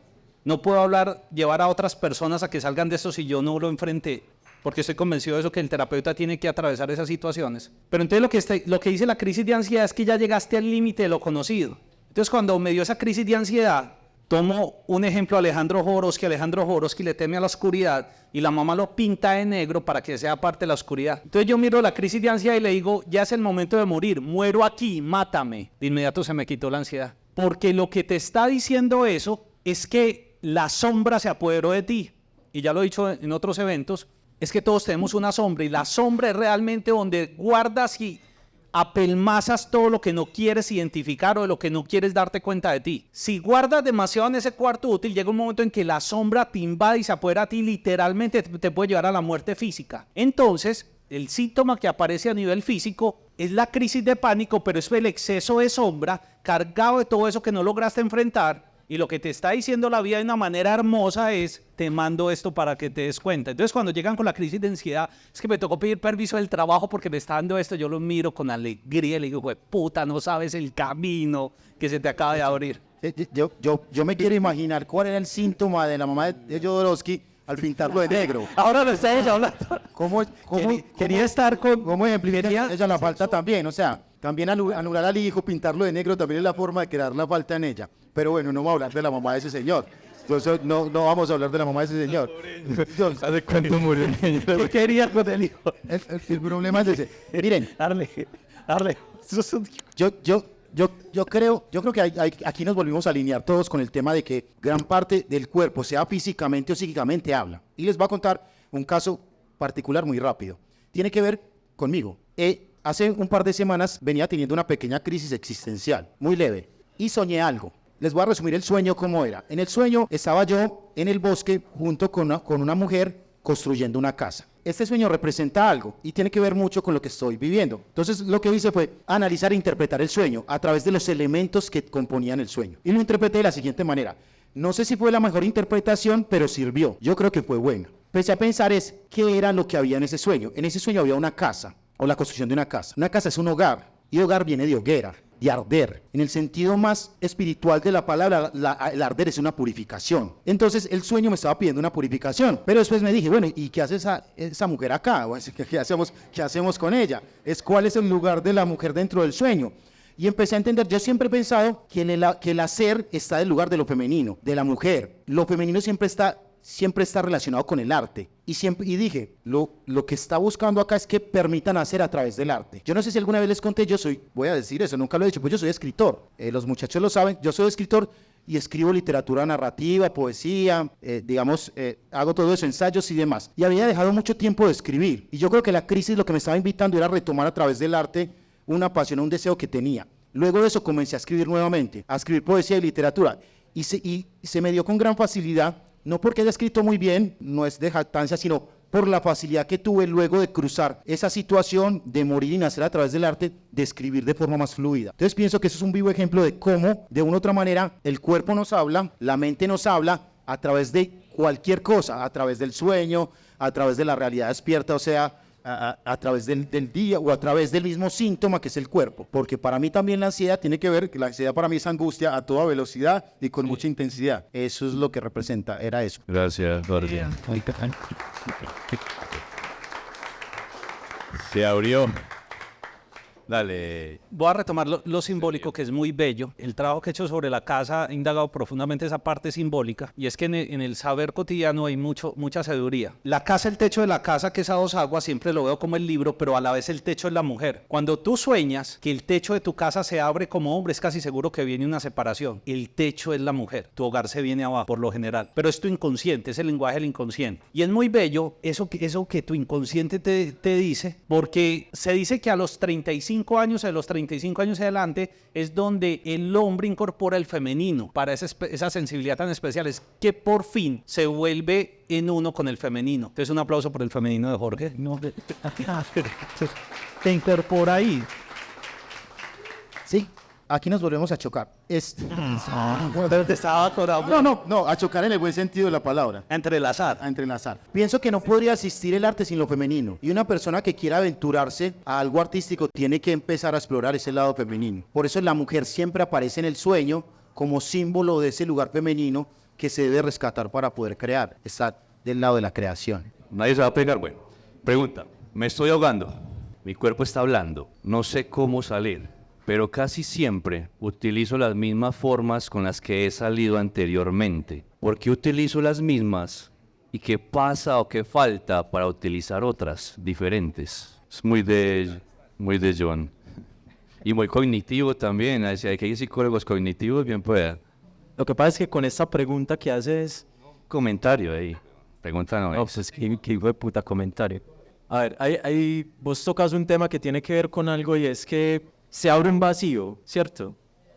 no puedo llevar a otras personas a que salgan de esto si yo no lo enfrenté. Porque estoy convencido de eso, que el terapeuta tiene que atravesar esas situaciones. Pero entonces lo que dice la crisis de ansiedad es que ya llegaste al límite de lo conocido. Entonces, cuando me dio esa crisis de ansiedad, tomo un ejemplo, Alejandro Jodorowsky le teme a la oscuridad y la mamá lo pinta de negro para que sea parte de la oscuridad. Entonces yo miro la crisis de ansiedad y le digo, ya es el momento de morir, muero aquí, mátame. De inmediato se me quitó la ansiedad. Porque lo que te está diciendo eso es que la sombra se apoderó de ti. y ya lo he dicho en otros eventos, es que todos tenemos una sombra, y la sombra es realmente donde guardas y apelmazas todo lo que no quieres identificar o de lo que no quieres darte cuenta de ti. Si guardas demasiado en ese cuarto útil, llega un momento en que la sombra te invade y se apodera a ti, literalmente te puede llevar a la muerte física. Entonces, el síntoma que aparece a nivel físico es la crisis de pánico, pero es el exceso de sombra cargado de todo eso que no lograste enfrentar. Y lo que te está diciendo la vida de una manera hermosa es, te mando esto para que te des cuenta. Entonces, cuando llegan con la crisis de ansiedad, es que me tocó pedir permiso del trabajo porque me está dando esto, yo lo miro con alegría y le digo, "Jue puta, no sabes el camino que se te acaba de abrir". Yo me quiero imaginar cuál era el síntoma de la mamá de Jodorowsky al pintarlo de negro. Ahora lo está ella hablando. Quería estar con... ¿Cómo ejemplifica ella la falta también? O sea, también anular al hijo, pintarlo de negro también es la forma de crear la falta en ella. Pero bueno, no vamos a hablar de la mamá de ese señor. Entonces, no vamos a hablar de la mamá de ese señor. Entonces, ¿Hace cuánto murió el niño? ¿Qué quería con el hijo? el problema es ese. Miren, Darle. yo creo que aquí nos volvimos a alinear todos con el tema de que gran parte del cuerpo, sea físicamente o psíquicamente, habla. Y les voy a contar un caso particular muy rápido. Tiene que ver conmigo. Hace un par de semanas venía teniendo una pequeña crisis existencial, muy leve, y soñé algo. Les voy a resumir el sueño cómo era. En el sueño estaba yo en el bosque junto con una mujer construyendo una casa. Este sueño representa algo y tiene que ver mucho con lo que estoy viviendo. Entonces lo que hice fue analizar e interpretar el sueño a través de los elementos que componían el sueño. Y lo interpreté de la siguiente manera. No sé si fue la mejor interpretación, pero sirvió. Yo creo que fue buena. Empecé a pensar qué era lo que había en ese sueño. En ese sueño había una casa o la construcción de una casa. Una casa es un hogar y hogar viene de hoguera, de arder. En el sentido más espiritual de la palabra, el arder es una purificación. Entonces el sueño me estaba pidiendo una purificación. Pero después me dije, bueno, ¿y qué hace esa mujer acá? ¿Qué hacemos con ella? ¿Cuál es el lugar de la mujer dentro del sueño? Y empecé a entender, yo siempre he pensado que el hacer está del lugar de lo femenino, de la mujer. Lo femenino siempre está relacionado con el arte. Y dije, lo que está buscando acá es que permitan hacer a través del arte. Yo no sé si alguna vez les conté, voy a decir eso, nunca lo he dicho, pues yo soy escritor. Los muchachos lo saben, yo soy escritor y escribo literatura narrativa, poesía, hago todo eso, ensayos y demás. Y había dejado mucho tiempo de escribir. Y yo creo que la crisis lo que me estaba invitando era retomar a través del arte una pasión, un deseo que tenía. Luego de eso comencé a escribir nuevamente, a escribir poesía y literatura. Y se me dio con gran facilidad. No porque haya escrito muy bien, no es de jactancia, sino por la facilidad que tuve luego de cruzar esa situación de morir y nacer a través del arte, de escribir de forma más fluida. Entonces pienso que eso es un vivo ejemplo de cómo, de una u otra manera, el cuerpo nos habla, la mente nos habla a través de cualquier cosa, a través del sueño, a través de la realidad despierta, o sea, a través del día o a través del mismo síntoma que es el cuerpo, porque para mí también la ansiedad tiene que ver, que la ansiedad para mí es angustia a toda velocidad y con mucha intensidad. Eso es lo que representa, era eso. Gracias, Jorge. Se abrió. Dale. Voy a retomar lo simbólico, que es muy bello. El trabajo que he hecho sobre la casa ha indagado profundamente esa parte simbólica, y es que en el saber cotidiano hay mucha sabiduría. La casa, el techo de la casa, que es a dos aguas, siempre lo veo como el libro, pero a la vez el techo es la mujer. Cuando tú sueñas que el techo de tu casa se abre como hombre, es casi seguro que viene una separación. El techo es la mujer, tu hogar se viene abajo, por lo general. Pero es tu inconsciente, es el lenguaje del inconsciente. Y es muy bello eso que tu inconsciente te dice, porque se dice que a los 35 años, de los 35 años adelante, es donde el hombre incorpora el femenino para esa sensibilidad tan especial, es que por fin se vuelve en uno con el femenino. Entonces, un aplauso por el femenino de Jorge. Te incorpora ahí. Sí, aquí nos volvemos a chocar. Pero te estaba atorado. No, a chocar en el buen sentido de la palabra. A entrelazar. A entrelazar. Pienso que no podría existir el arte sin lo femenino. Y una persona que quiera aventurarse a algo artístico tiene que empezar a explorar ese lado femenino. Por eso la mujer siempre aparece en el sueño como símbolo de ese lugar femenino que se debe rescatar para poder crear. Está del lado de la creación. Nadie se va a pegar, bueno. Pregunta, me estoy ahogando. Mi cuerpo está hablando. No sé cómo salir. Pero casi siempre utilizo las mismas formas con las que he salido anteriormente. ¿Por qué utilizo las mismas? ¿Y qué pasa o qué falta para utilizar otras diferentes? Es muy de John. Y muy cognitivo también. Si hay psicólogos cognitivos, bien pueda. Lo que pasa es que con esta pregunta que haces, Comentario ahí. Pregunta no No, es. pues qué hijo de puta comentario. A ver, vos tocas un tema que tiene que ver con algo y es que se abre un vacío, ¿cierto?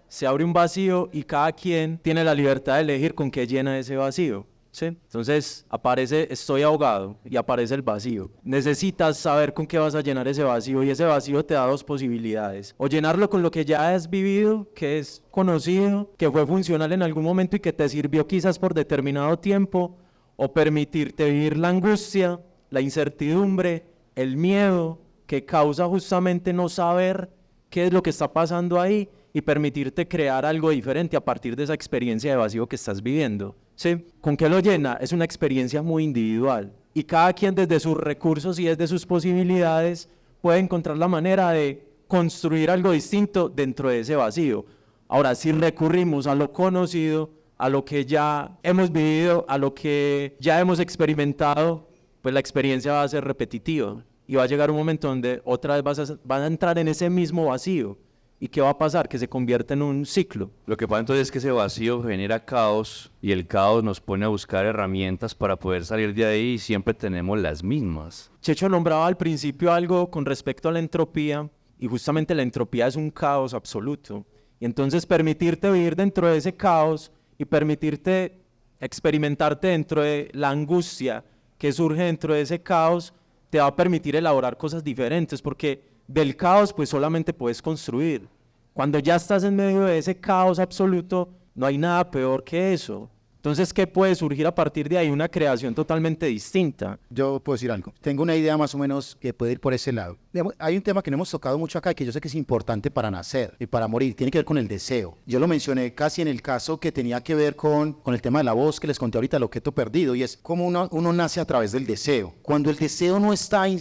Se abre un vacío y cada quien tiene la libertad de elegir con qué llena ese vacío, ¿sí? Entonces aparece estoy ahogado y aparece el vacío. Necesitas saber con qué vas a llenar ese vacío y ese vacío te da dos posibilidades. O llenarlo con lo que ya has vivido, que es conocido, que fue funcional en algún momento y que te sirvió quizás por determinado tiempo, o permitirte vivir la angustia, la incertidumbre, el miedo que causa justamente no saber qué es lo que está pasando ahí y permitirte crear algo diferente a partir de esa experiencia de vacío que estás viviendo. ¿Sí? ¿Con qué lo llena? Es una experiencia muy individual y cada quien desde sus recursos y desde sus posibilidades puede encontrar la manera de construir algo distinto dentro de ese vacío. Ahora, si recurrimos a lo conocido, a lo que ya hemos vivido, a lo que ya hemos experimentado, pues la experiencia va a ser repetitiva y va a llegar un momento donde otra vez vas a entrar en ese mismo vacío. ¿Y qué va a pasar? Que se convierte en un ciclo. Lo que pasa entonces es que ese vacío genera caos y el caos nos pone a buscar herramientas para poder salir de ahí y siempre tenemos las mismas. Checho nombraba al principio algo con respecto a la entropía y justamente la entropía es un caos absoluto. Y entonces permitirte vivir dentro de ese caos y permitirte experimentarte dentro de la angustia que surge dentro de ese caos te va a permitir elaborar cosas diferentes porque del caos pues solamente puedes construir. Cuando ya estás en medio de ese caos absoluto no hay nada peor que eso. Entonces, ¿qué puede surgir a partir de ahí? Una creación totalmente distinta. Yo puedo decir algo. Tengo una idea más o menos que puede ir por ese lado. Digamos, hay un tema que no hemos tocado mucho acá y que yo sé que es importante para nacer y para morir. Tiene que ver con el deseo. Yo lo mencioné casi en el caso que tenía que ver con el tema de la voz que les conté ahorita, el objeto perdido. Y es cómo uno nace a través del deseo. Cuando el deseo no está ahí,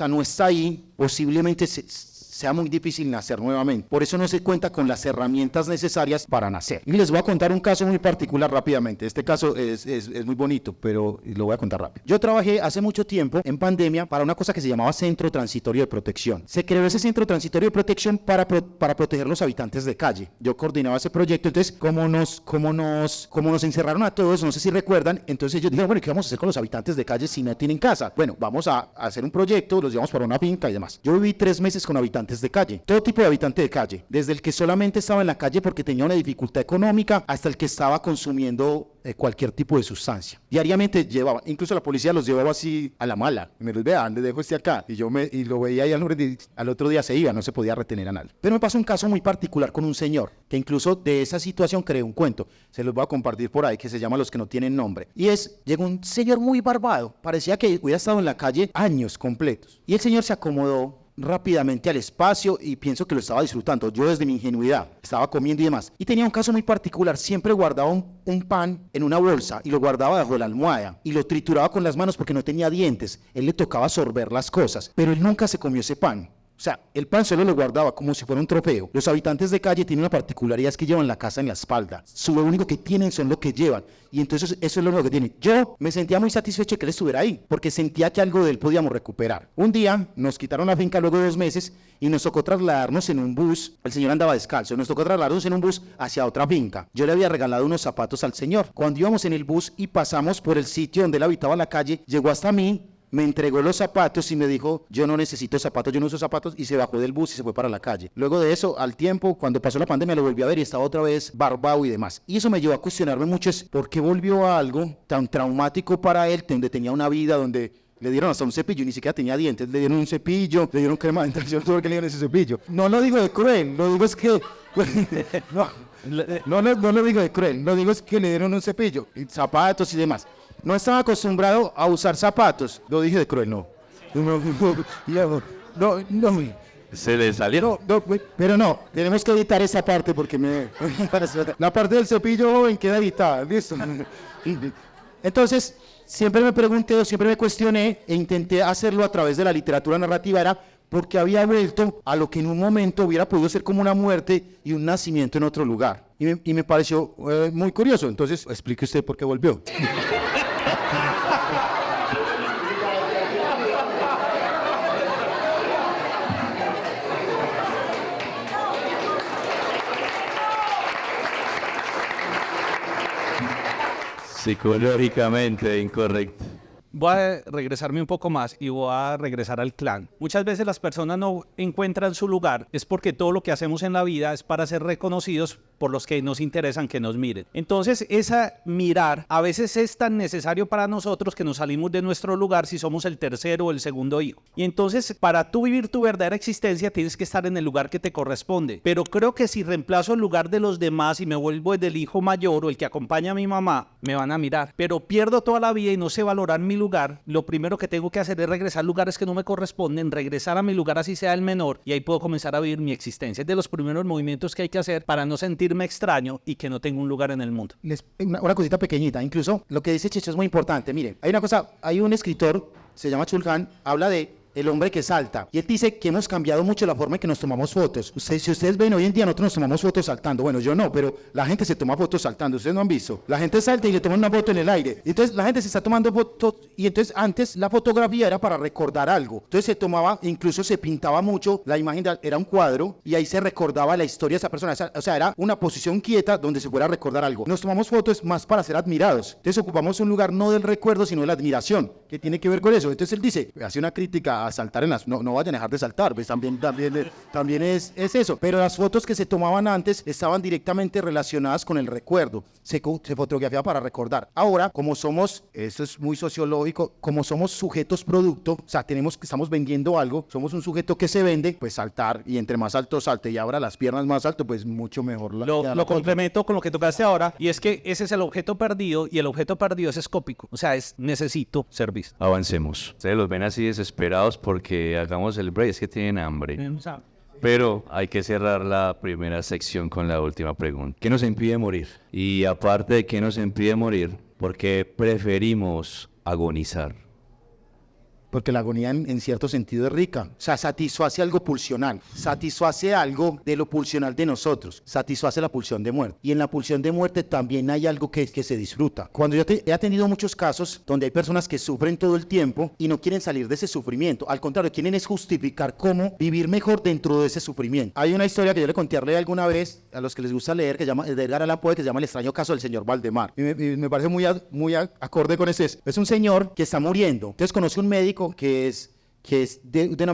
no está ahí, posiblemente sea muy difícil nacer nuevamente. Por eso no se cuenta con las herramientas necesarias para nacer. Y les voy a contar un caso muy particular rápidamente. Este caso es muy bonito, pero lo voy a contar rápido. Yo trabajé hace mucho tiempo en pandemia para una cosa que se llamaba Centro Transitorio de Protección. Se creó ese Centro Transitorio de Protección para proteger los habitantes de calle. Yo coordinaba ese proyecto, entonces como nos encerraron a todos, no sé si recuerdan, entonces ellos dijeron, bueno, ¿qué vamos a hacer con los habitantes de calle si no tienen casa? Bueno, vamos a hacer un proyecto, los llevamos para una finca y demás. Yo viví 3 meses con habitantes de calle, todo tipo de habitante de calle, desde el que solamente estaba en la calle porque tenía una dificultad económica hasta el que estaba consumiendo cualquier tipo de sustancia. Diariamente llevaban, incluso la policía los llevaba así a la mala, me los vean, les dejo acá, y lo veía y al otro día se iba, no se podía retener a nadie. Pero me pasó un caso muy particular con un señor, que incluso de esa situación creé un cuento, se los voy a compartir por ahí, que se llama Los que no tienen nombre, y llegó un señor muy barbado, parecía que hubiera estado en la calle años completos, y el señor se acomodó rápidamente al espacio y pienso que lo estaba disfrutando. Yo desde mi ingenuidad estaba comiendo y demás. Y tenía un caso muy particular. Siempre guardaba un pan en una bolsa y lo guardaba bajo la almohada y lo trituraba con las manos porque no tenía dientes. Él le tocaba sorber las cosas, pero él nunca se comió ese pan. O sea, el pan solo lo guardaba como si fuera un trofeo. Los habitantes de calle tienen una particularidad, es que llevan la casa en la espalda. Lo único que tienen son lo que llevan. Y entonces eso es lo único que tienen. Yo me sentía muy satisfecho de que él estuviera ahí, porque sentía que algo de él podíamos recuperar. Un día nos quitaron la finca luego de 2 meses y nos tocó trasladarnos en un bus. El señor andaba descalzo. Nos tocó trasladarnos en un bus hacia otra finca. Yo le había regalado unos zapatos al señor. Cuando íbamos en el bus y pasamos por el sitio donde él habitaba la calle, llegó hasta mí, me entregó los zapatos y me dijo, yo no necesito zapatos, yo no uso zapatos, y se bajó del bus y se fue para la calle. Luego de eso, al tiempo, cuando pasó la pandemia, lo volví a ver y estaba otra vez barbado y demás. Y eso me llevó a cuestionarme mucho, es por qué volvió a algo tan traumático para él, donde tenía una vida, donde le dieron hasta un cepillo y ni siquiera tenía dientes, le dieron un cepillo, le dieron crema dental, yo no sé por qué le dieron ese cepillo. No lo digo de cruel, lo digo es que... no lo digo de cruel, lo digo es que le dieron un cepillo, y zapatos y demás. No estaba acostumbrado a usar zapatos. Lo dije de cruel, no. No. ¿Se le salieron? Pero no, tenemos que editar esa parte porque la parte del cepillo joven queda editada, ¿listo? Entonces, siempre me pregunté o siempre me cuestioné e intenté hacerlo a través de la literatura narrativa, era porque había vuelto a lo que en un momento hubiera podido ser como una muerte y un nacimiento en otro lugar. Y me pareció muy curioso. Entonces, explique usted por qué volvió. Psicológicamente incorrecto. voy a regresarme un poco más y voy a regresar al clan. Muchas veces las personas no encuentran su lugar, es porque todo lo que hacemos en la vida es para ser reconocidos por los que nos interesan que nos miren. Entonces, esa mirar a veces es tan necesario para nosotros que nos salimos de nuestro lugar si somos el tercero o el segundo hijo. Y entonces, para tú vivir tu verdadera existencia, tienes que estar en el lugar que te corresponde. Pero creo que si reemplazo el lugar de los demás y me vuelvo el del hijo mayor o el que acompaña a mi mamá, me van a mirar. Pero pierdo toda la vida y no sé valorar mi lugar. Lo primero que tengo que hacer es regresar a lugares que no me corresponden, regresar a mi lugar así sea el menor, y ahí puedo comenzar a vivir mi existencia. Es de los primeros movimientos que hay que hacer para no sentirme extraño y que no tengo un lugar en el mundo. Una cosita pequeñita, incluso lo que dice Checho es muy importante. Miren, hay un escritor, se llama Chulhan, habla de el hombre que salta. Y él dice que hemos cambiado mucho la forma en que nos tomamos fotos. Si ustedes ven, hoy en día nosotros nos tomamos fotos saltando. Bueno, yo no, pero la gente se toma fotos saltando. Ustedes no han visto. La gente salta y le toman una foto en el aire. Entonces la gente se está tomando fotos. Y entonces antes la fotografía era para recordar algo. Entonces se tomaba, incluso se pintaba mucho la imagen, era un cuadro y ahí se recordaba la historia de esa persona. O sea, era una posición quieta donde se fuera a recordar algo. Nos tomamos fotos más para ser admirados. Entonces ocupamos un lugar no del recuerdo, sino de la admiración, que tiene que ver con eso. Entonces él dice, hace una crítica a saltar en las... No vayan a dejar de saltar, pues también es eso. Pero las fotos que se tomaban antes estaban directamente relacionadas con el recuerdo. Se fotografiaba para recordar. Ahora, como somos, esto es muy sociológico, como somos sujetos producto, o sea, estamos vendiendo algo, somos un sujeto que se vende, pues saltar, y entre más alto salte y abra las piernas más alto, pues mucho mejor. Lo complemento con lo que tocaste ahora, y es que ese es el objeto perdido, y el objeto perdido es escópico. O sea, necesito ser visto. Avancemos. Ustedes los ven así desesperados porque hagamos el break, es que tienen hambre. Pero hay que cerrar la primera sección con la última pregunta. ¿Qué nos impide morir? Y aparte de qué nos impide morir, ¿por qué preferimos agonizar? Porque la agonía en cierto sentido es rica. O sea, satisface algo pulsional, satisface algo de lo pulsional de nosotros, satisface la pulsión de muerte. Y en la pulsión de muerte también hay algo que se disfruta. Cuando yo he atendido muchos casos donde hay personas que sufren todo el tiempo y no quieren salir de ese sufrimiento. Al contrario, quieren es justificar cómo vivir mejor dentro de ese sufrimiento. Hay una historia que yo le conté a Rey alguna vez, a los que les gusta leer, que llama, de Edgar Allan Poe, que se llama El extraño caso del señor Valdemar. Y me parece muy acorde con ese. Es un señor que está muriendo. Entonces conoce un médico que es de una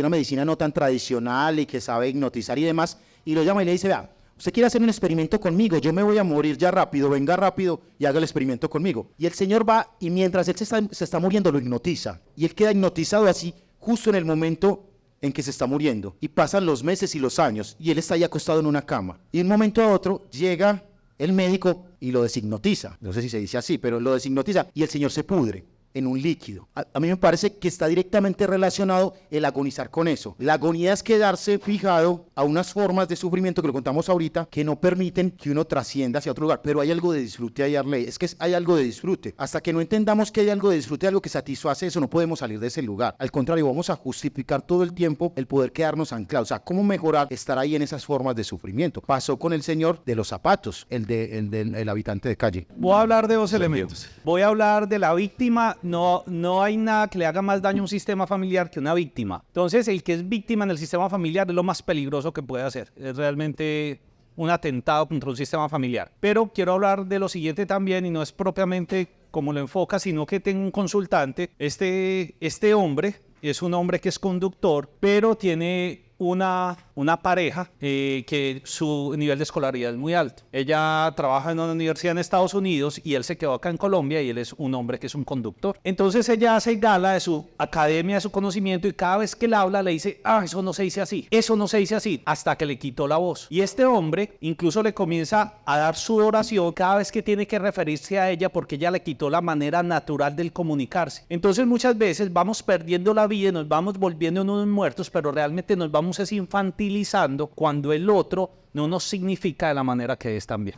medicina no tan tradicional y que sabe hipnotizar y demás, y lo llama y le dice, vea, usted quiere hacer un experimento conmigo, yo me voy a morir ya rápido, venga rápido y haga el experimento conmigo. Y el señor va y mientras él se está muriendo lo hipnotiza, y él queda hipnotizado así justo en el momento en que se está muriendo, y pasan los meses y los años, y él está ahí acostado en una cama, y de un momento a otro llega el médico y lo deshipnotiza, no sé si se dice así, pero lo deshipnotiza, y el señor se pudre en un líquido. A mí me parece que está directamente relacionado el agonizar con eso. La agonía es quedarse fijado a unas formas de sufrimiento que lo contamos ahorita que no permiten que uno trascienda hacia otro lugar, pero hay algo de disfrute ahí, Arley. Es que hay algo de disfrute. Hasta que no entendamos que hay algo de disfrute, algo que satisface eso, no podemos salir de ese lugar. Al contrario, vamos a justificar todo el tiempo el poder quedarnos anclados. O sea, ¿cómo mejorar estar ahí en esas formas de sufrimiento? Pasó con el señor de los zapatos, el habitante de calle. Voy a hablar de dos elementos. Voy a hablar de la víctima. No hay nada que le haga más daño a un sistema familiar que una víctima. Entonces, el que es víctima en el sistema familiar es lo más peligroso que puede hacer. Es realmente un atentado contra un sistema familiar. Pero quiero hablar de lo siguiente también, y no es propiamente como lo enfoca, sino que tengo un consultante. Este hombre es un hombre que es conductor, pero tiene una pareja que su nivel de escolaridad es muy alto. Ella trabaja en una universidad en Estados Unidos y él se quedó acá en Colombia, y él es un hombre que es un conductor. Entonces ella hace gala de su academia, de su conocimiento, y cada vez que él habla le dice, eso no se dice así, eso no se dice así, hasta que le quitó la voz. Y este hombre incluso le comienza a dar su oración cada vez que tiene que referirse a ella, porque ella le quitó la manera natural del comunicarse. Entonces muchas veces vamos perdiendo la vida y nos vamos volviendo unos muertos, pero realmente nos vamos infantilizando cuando el otro no nos significa de la manera que es también.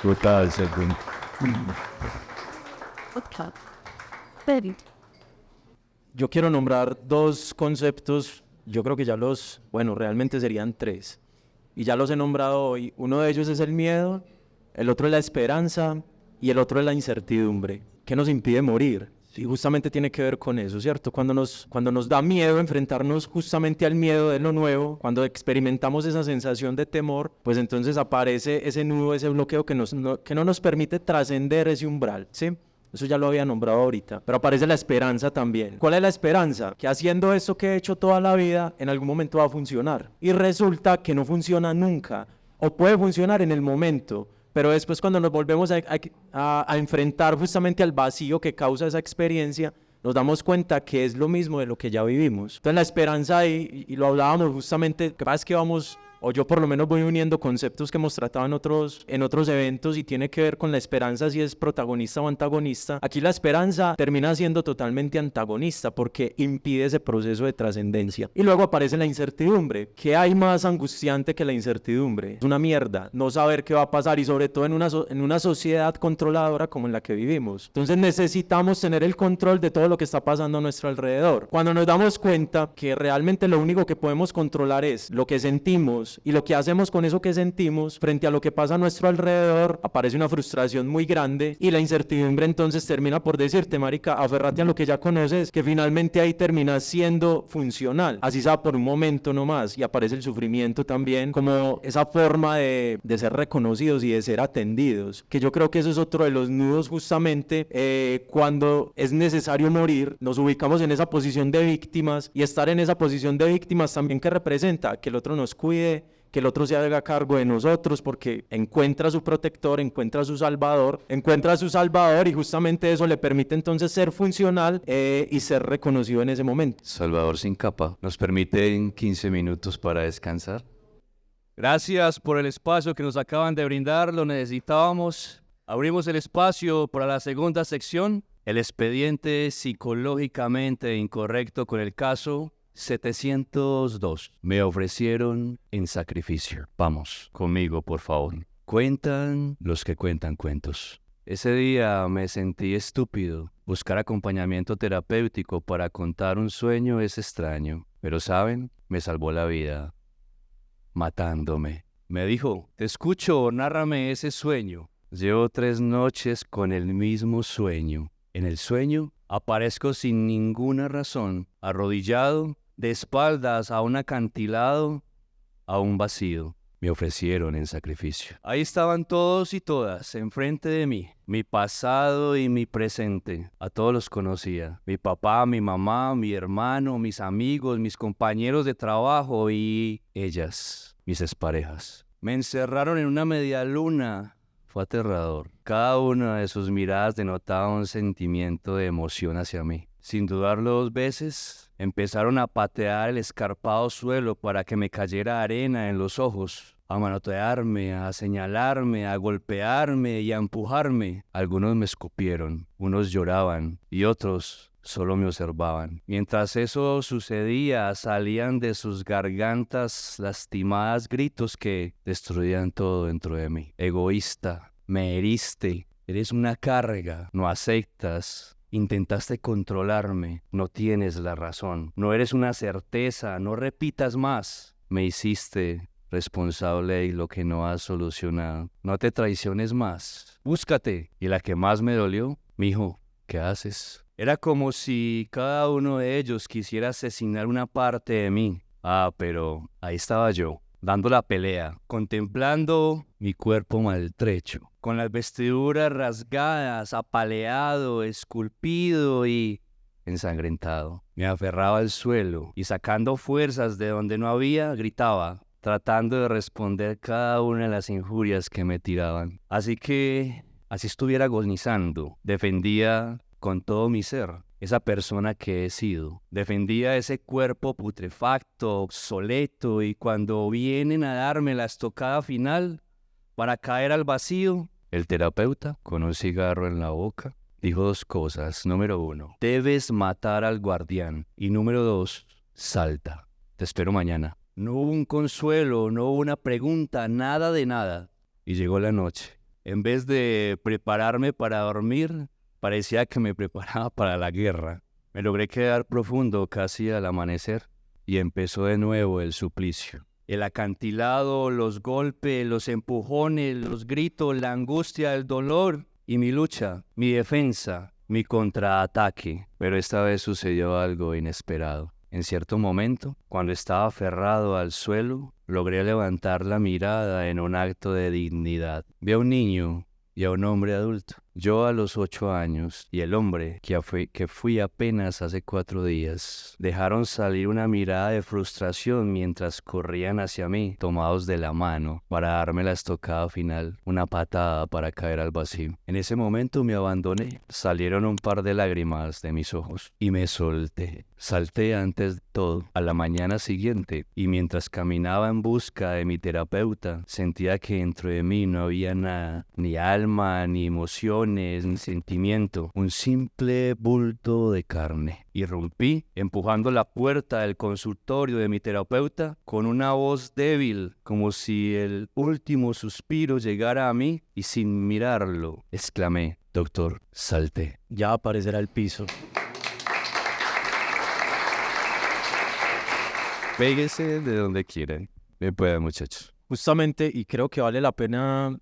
Total, Sergio. Yo quiero nombrar dos conceptos, yo creo que realmente serían tres, y ya los he nombrado hoy. Uno de ellos es el miedo, el otro es la esperanza y el otro es la incertidumbre. ¿Qué nos impide morir? Y justamente tiene que ver con eso, ¿cierto? Cuando nos da miedo enfrentarnos justamente al miedo de lo nuevo, cuando experimentamos esa sensación de temor, pues entonces aparece ese nudo, ese bloqueo que no nos permite trascender ese umbral, ¿sí? eso ya lo había nombrado ahorita, pero aparece la esperanza también. ¿Cuál es la esperanza? Que haciendo esto que he hecho toda la vida, en algún momento va a funcionar. Y resulta que no funciona nunca, o puede funcionar en el momento, pero después cuando nos volvemos a enfrentar justamente al vacío que causa esa experiencia, nos damos cuenta que es lo mismo de lo que ya vivimos. Entonces la esperanza ahí, y lo hablábamos justamente, que pasa es que vamos, o yo por lo menos voy uniendo conceptos que hemos tratado en otros eventos y tiene que ver con la esperanza si es protagonista o antagonista. Aquí la esperanza termina siendo totalmente antagonista porque impide ese proceso de trascendencia. Y luego aparece la incertidumbre. ¿Qué hay más angustiante que la incertidumbre? Es una mierda no saber qué va a pasar y sobre todo en una sociedad controladora como en la que vivimos. Entonces necesitamos tener el control de todo lo que está pasando a nuestro alrededor. Cuando nos damos cuenta que realmente lo único que podemos controlar es lo que sentimos y lo que hacemos con eso que sentimos frente a lo que pasa a nuestro alrededor, aparece una frustración muy grande y la incertidumbre entonces termina por decirte, marica, aférrate a lo que ya conoces, que finalmente ahí termina siendo funcional, así sea por un momento nomás, y aparece el sufrimiento también como esa forma de ser reconocidos y de ser atendidos, que yo creo que eso es otro de los nudos justamente cuando es necesario morir, nos ubicamos en esa posición de víctimas y estar en esa posición de víctimas también que representa que el otro nos cuide, que el otro se haga cargo de nosotros porque encuentra a su protector, encuentra a su salvador y justamente eso le permite entonces ser funcional y ser reconocido en ese momento. Salvador sin capa. ¿Nos permiten 15 minutos para descansar? Gracias por el espacio que nos acaban de brindar, lo necesitábamos. Abrimos el espacio para la segunda sección, el expediente psicológicamente incorrecto con el caso 702. Me ofrecieron en sacrificio. Vamos, conmigo, por favor. Cuentan los que cuentan cuentos. Ese día me sentí estúpido. Buscar acompañamiento terapéutico para contar un sueño es extraño. Pero, ¿saben? Me salvó la vida. Matándome. Me dijo, te escucho, nárrame ese sueño. Llevo 3 noches con el mismo sueño. En el sueño aparezco sin ninguna razón, arrodillado, de espaldas a un acantilado, a un vacío. Me ofrecieron en sacrificio. Ahí estaban todos y todas, enfrente de mí. Mi pasado y mi presente. A todos los conocía. Mi papá, mi mamá, mi hermano, mis amigos, mis compañeros de trabajo y ellas, mis exparejas. Me encerraron en una media luna. Fue aterrador. Cada una de sus miradas denotaba un sentimiento de emoción hacia mí. Sin dudarlo 2 veces, empezaron a patear el escarpado suelo para que me cayera arena en los ojos, a manotearme, a señalarme, a golpearme y a empujarme. Algunos me escupieron, unos lloraban y otros solo me observaban. Mientras eso sucedía, salían de sus gargantas lastimadas gritos que destruían todo dentro de mí. Egoísta, me heriste, eres una carga, no aceptas. Intentaste controlarme, no tienes la razón, no eres una certeza, no repitas más. Me hiciste responsable de lo que no has solucionado. No te traiciones más, búscate. Y la que más me dolió, mijo, ¿qué haces? Era como si cada uno de ellos quisiera asesinar una parte de mí. Pero ahí estaba yo, dando la pelea, contemplando mi cuerpo maltrecho, con las vestiduras rasgadas, apaleado, esculpido y ensangrentado. Me aferraba al suelo y sacando fuerzas de donde no había, gritaba, tratando de responder cada una de las injurias que me tiraban. Así estuviera agonizando, defendía con todo mi ser esa persona que he sido. Defendía ese cuerpo putrefacto, obsoleto, y cuando vienen a darme la estocada final para caer al vacío, el terapeuta, con un cigarro en la boca, dijo 2 cosas. Número 1, debes matar al guardián. Y número 2, salta. Te espero mañana. No hubo un consuelo, no hubo una pregunta, nada de nada. Y llegó la noche. En vez de prepararme para dormir, parecía que me preparaba para la guerra. Me logré quedar profundo casi al amanecer y empezó de nuevo el suplicio. El acantilado, los golpes, los empujones, los gritos, la angustia, el dolor y mi lucha, mi defensa, mi contraataque. Pero esta vez sucedió algo inesperado. En cierto momento, cuando estaba aferrado al suelo, logré levantar la mirada en un acto de dignidad. Vi a un niño y a un hombre adulto. Yo a los 8 años y el hombre que fui apenas hace 4 días dejaron salir una mirada de frustración mientras corrían hacia mí, tomados de la mano, para darme la estocada final, una patada para caer al vacío. En ese momento me abandoné, salieron un par de lágrimas de mis ojos y me solté. Salté antes de todo a la mañana siguiente y mientras caminaba en busca de mi terapeuta, sentía que dentro de mí no había nada, ni alma, ni emociones, ni sentimiento, un simple bulto de carne. Irrumpí, empujando la puerta del consultorio de mi terapeuta con una voz débil, como si el último suspiro llegara a mí y sin mirarlo, exclamé: «Doctor, salte». Ya aparecerá el piso. Péguese de donde quieran. Me puede, muchachos. Justamente, y creo que vale la pena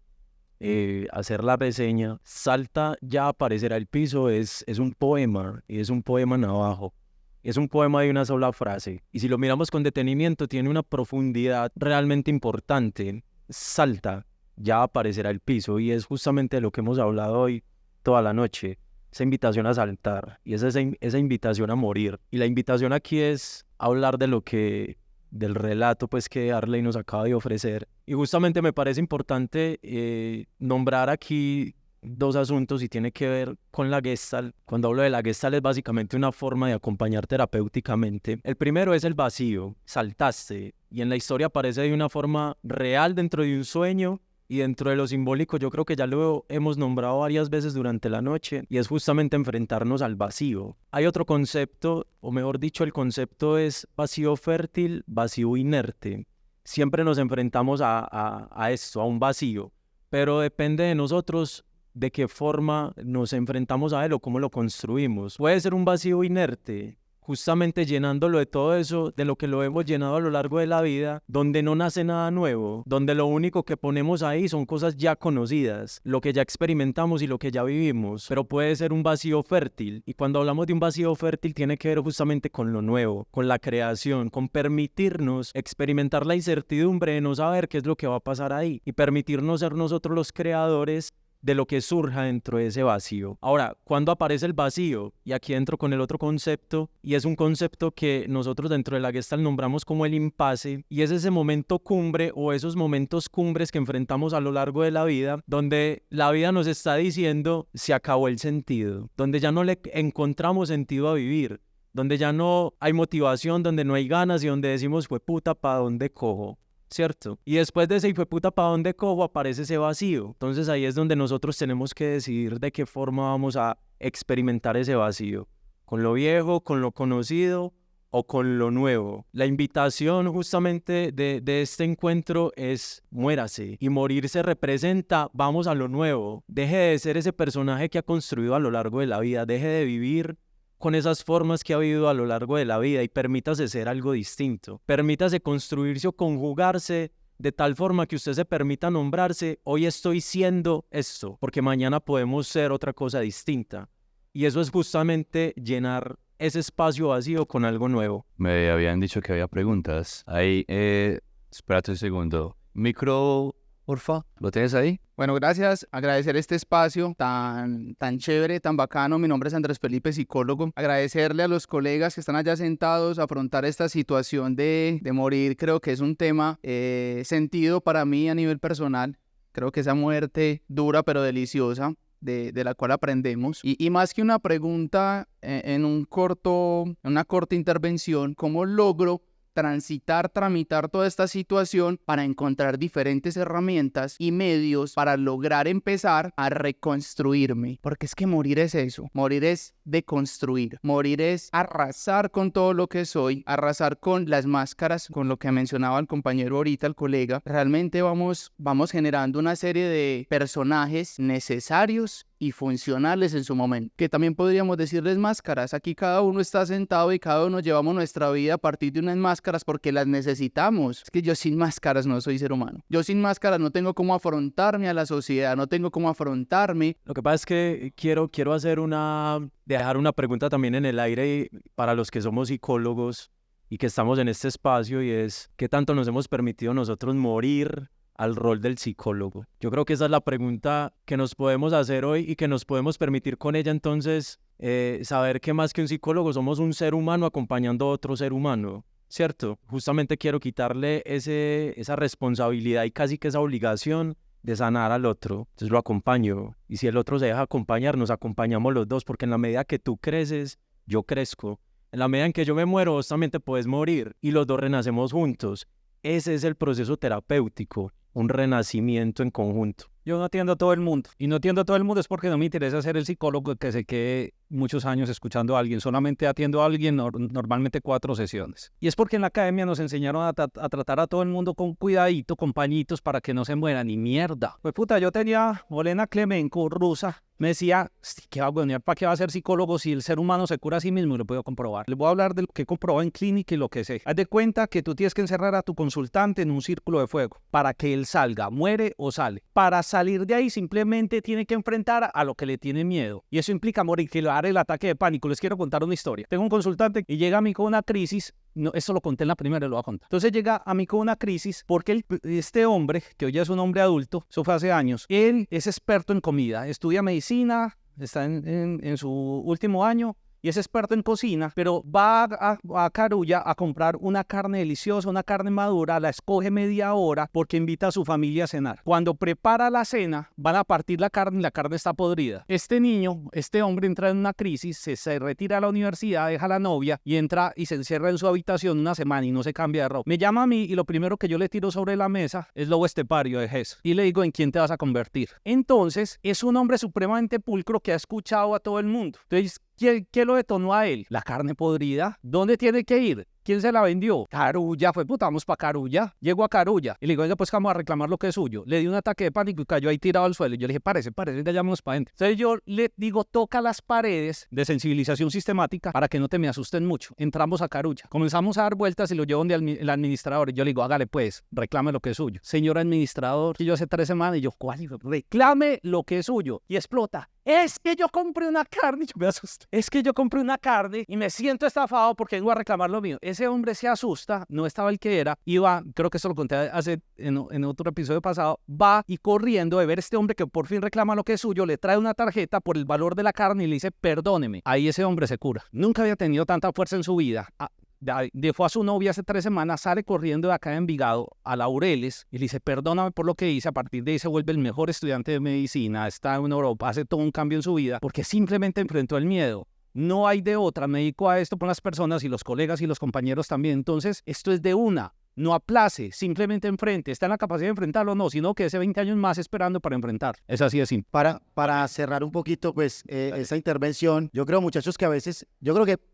hacer la reseña, Salta, ya aparecerá el piso, es un poema, y es un poema navajo. Es un poema de una sola frase. Y si lo miramos con detenimiento, tiene una profundidad realmente importante. Salta, ya aparecerá el piso. Y es justamente de lo que hemos hablado hoy toda la noche. Esa invitación a saltar y esa invitación a morir. Y la invitación aquí es hablar del relato pues que Arley nos acaba de ofrecer. Y justamente me parece importante nombrar aquí dos asuntos y tiene que ver con la Gestalt. Cuando hablo de la Gestalt es básicamente una forma de acompañar terapéuticamente. El primero es el vacío, saltaste, y en la historia aparece de una forma real dentro de un sueño. Y dentro de lo simbólico yo creo que ya lo hemos nombrado varias veces durante la noche y es justamente enfrentarnos al vacío. Hay otro concepto, o mejor dicho, el concepto es vacío fértil, vacío inerte. Siempre nos enfrentamos a esto, a un vacío, pero depende de nosotros de qué forma nos enfrentamos a él o cómo lo construimos. Puede ser un vacío inerte, justamente llenándolo de todo eso, de lo que lo hemos llenado a lo largo de la vida, donde no nace nada nuevo, donde lo único que ponemos ahí son cosas ya conocidas, lo que ya experimentamos y lo que ya vivimos, pero puede ser un vacío fértil, y cuando hablamos de un vacío fértil tiene que ver justamente con lo nuevo, con la creación, con permitirnos experimentar la incertidumbre de no saber qué es lo que va a pasar ahí, y permitirnos ser nosotros los creadores de lo que surja dentro de ese vacío. Ahora, ¿cuándo aparece el vacío? Y aquí entro con el otro concepto, y es un concepto que nosotros dentro de la Gestalt nombramos como el impasse, y es ese momento cumbre o esos momentos cumbres que enfrentamos a lo largo de la vida, donde la vida nos está diciendo se acabó el sentido, donde ya no le encontramos sentido a vivir, donde ya no hay motivación, donde no hay ganas y donde decimos, fue puta, ¿para dónde cojo? ¿Cierto? Y después de ese hijueputa ¿para dónde cojo? Aparece ese vacío. Entonces ahí es donde nosotros tenemos que decidir de qué forma vamos a experimentar ese vacío. Con lo viejo, con lo conocido o con lo nuevo. La invitación justamente de este encuentro es muérase. Y morirse representa vamos a lo nuevo. Deje de ser ese personaje que ha construido a lo largo de la vida. Deje de vivir con esas formas que ha habido a lo largo de la vida y permítase ser algo distinto. Permítase construirse o conjugarse de tal forma que usted se permita nombrarse, hoy estoy siendo esto, porque mañana podemos ser otra cosa distinta. Y eso es justamente llenar ese espacio vacío con algo nuevo. Me habían dicho que había preguntas. Ahí, espérate un segundo. Micro, porfa, ¿lo tienes ahí? Bueno, gracias. Agradecer este espacio tan chévere, tan bacano. Mi nombre es Andrés Felipe, psicólogo. Agradecerle a los colegas que están allá sentados a afrontar esta situación de morir. Creo que es un tema sentido para mí a nivel personal. Creo que esa muerte dura pero deliciosa, de la cual aprendemos. Y más que una pregunta en una corta intervención, ¿cómo logro tramitar toda esta situación para encontrar diferentes herramientas y medios para lograr empezar a reconstruirme? Porque es que morir es eso, morir es deconstruir, morir es arrasar con todo lo que soy, arrasar con las máscaras, con lo que mencionaba el compañero ahorita, el colega. Realmente vamos generando una serie de personajes necesarios y funcionales en su momento, que también podríamos decirles máscaras. Aquí cada uno está sentado y cada uno llevamos nuestra vida a partir de unas máscaras porque las necesitamos. Es que yo sin máscaras no soy ser humano. Yo sin máscaras no tengo cómo afrontarme a la sociedad, no tengo cómo afrontarme. Lo que pasa es que quiero dejar una pregunta también en el aire para los que somos psicólogos y que estamos en este espacio, y es ¿qué tanto nos hemos permitido nosotros morir al rol del psicólogo? Yo creo que esa es la pregunta que nos podemos hacer hoy y que nos podemos permitir con ella entonces saber que más que un psicólogo somos un ser humano acompañando a otro ser humano, ¿cierto? Justamente quiero quitarle esa responsabilidad y casi que esa obligación de sanar al otro. Entonces lo acompaño, y si el otro se deja acompañar, nos acompañamos los dos, porque en la medida que tú creces, yo crezco. En la medida en que yo me muero, vos también te puedes morir y los dos renacemos juntos. Ese es el proceso terapéutico, un renacimiento en conjunto. Yo no atiendo a todo el mundo. Y no atiendo a todo el mundo es porque no me interesa ser el psicólogo que se quede muchos años escuchando a alguien. Solamente atiendo a alguien normalmente 4 sesiones. Y es porque en la academia nos enseñaron a tratar a todo el mundo con cuidadito, con pañitos para que no se mueran. Y mierda. Pues puta, yo tenía Olena Clemenco, rusa. Me decía, ¿qué va a gonear? ¿Para qué va a ser psicólogo si el ser humano se cura a sí mismo? Y lo puedo comprobar. Les voy a hablar de lo que he comprobado en clínica y lo que sé. Haz de cuenta que tú tienes que encerrar a tu consultante en un círculo de fuego para que él salga, muere o sale. Para salir de ahí simplemente tiene que enfrentar a lo que le tiene miedo. Y eso implica morir, que le dará el ataque de pánico. Les quiero contar una historia. Tengo un consultante y llega a mí con una crisis. No, eso lo conté en la primera y lo voy a contar. Entonces llega a mí con una crisis porque este hombre, que hoy ya es un hombre adulto, eso fue hace años, él es experto en comida, estudia medicina, está en su último año y es experto en cocina, pero va a Carulla a comprar una carne deliciosa, una carne madura, la escoge media hora porque invita a su familia a cenar. Cuando prepara la cena, van a partir la carne y la carne está podrida. Este hombre entra en una crisis, se retira a la universidad, deja a la novia y entra y se encierra en su habitación una semana y no se cambia de ropa. Me llama a mí y lo primero que yo le tiro sobre la mesa es lobo estepario de Jesús. Y le digo, ¿en quién te vas a convertir? Entonces, es un hombre supremamente pulcro que ha escuchado a todo el mundo. Entonces, ¿qué lo detonó a él? La carne podrida. ¿Dónde tiene que ir? ¿Quién se la vendió? Carulla. Fue puta, vamos para Carulla. Llego a Carulla y le digo, venga, pues vamos a reclamar lo que es suyo. Le di un ataque de pánico y cayó ahí tirado al suelo. Y yo le dije, parece, venga, llamemos para adentro. Entonces yo le digo, toca las paredes de sensibilización sistemática para que no te me asusten mucho. Entramos a Carulla. Comenzamos a dar vueltas y lo llevo donde el administrador. Y yo le digo, hágale pues, reclame lo que es suyo. Señor administrador, que yo hace 3 semanas. Y yo, ¿cuál? Reclame lo que es suyo. Y explota. Es que yo compré una carne. Yo me asusto. Es que yo compré una carne y me siento estafado porque vengo a reclamar lo mío. Ese hombre se asusta, no estaba el que era, y va, creo que eso lo conté en otro episodio pasado, va y corriendo de ver a este hombre que por fin reclama lo que es suyo, le trae una tarjeta por el valor de la carne y le dice, perdóneme. Ahí ese hombre se cura. Nunca había tenido tanta fuerza en su vida. Dejó a su novia hace 3 semanas, sale corriendo de acá de Envigado a Laureles y le dice, perdóname por lo que hice. A partir de ahí se vuelve el mejor estudiante de medicina, está en Europa, hace todo un cambio en su vida porque simplemente enfrentó el miedo. No hay de otra, me dedico a esto por las personas y los colegas y los compañeros también. Entonces, esto es de una. No aplace, simplemente enfrente. Está en la capacidad de enfrentarlo o no, sino que ese 20 años más esperando para enfrentar. Es así de simple. Para cerrar un poquito, pues, esa intervención, yo creo, muchachos, que a veces,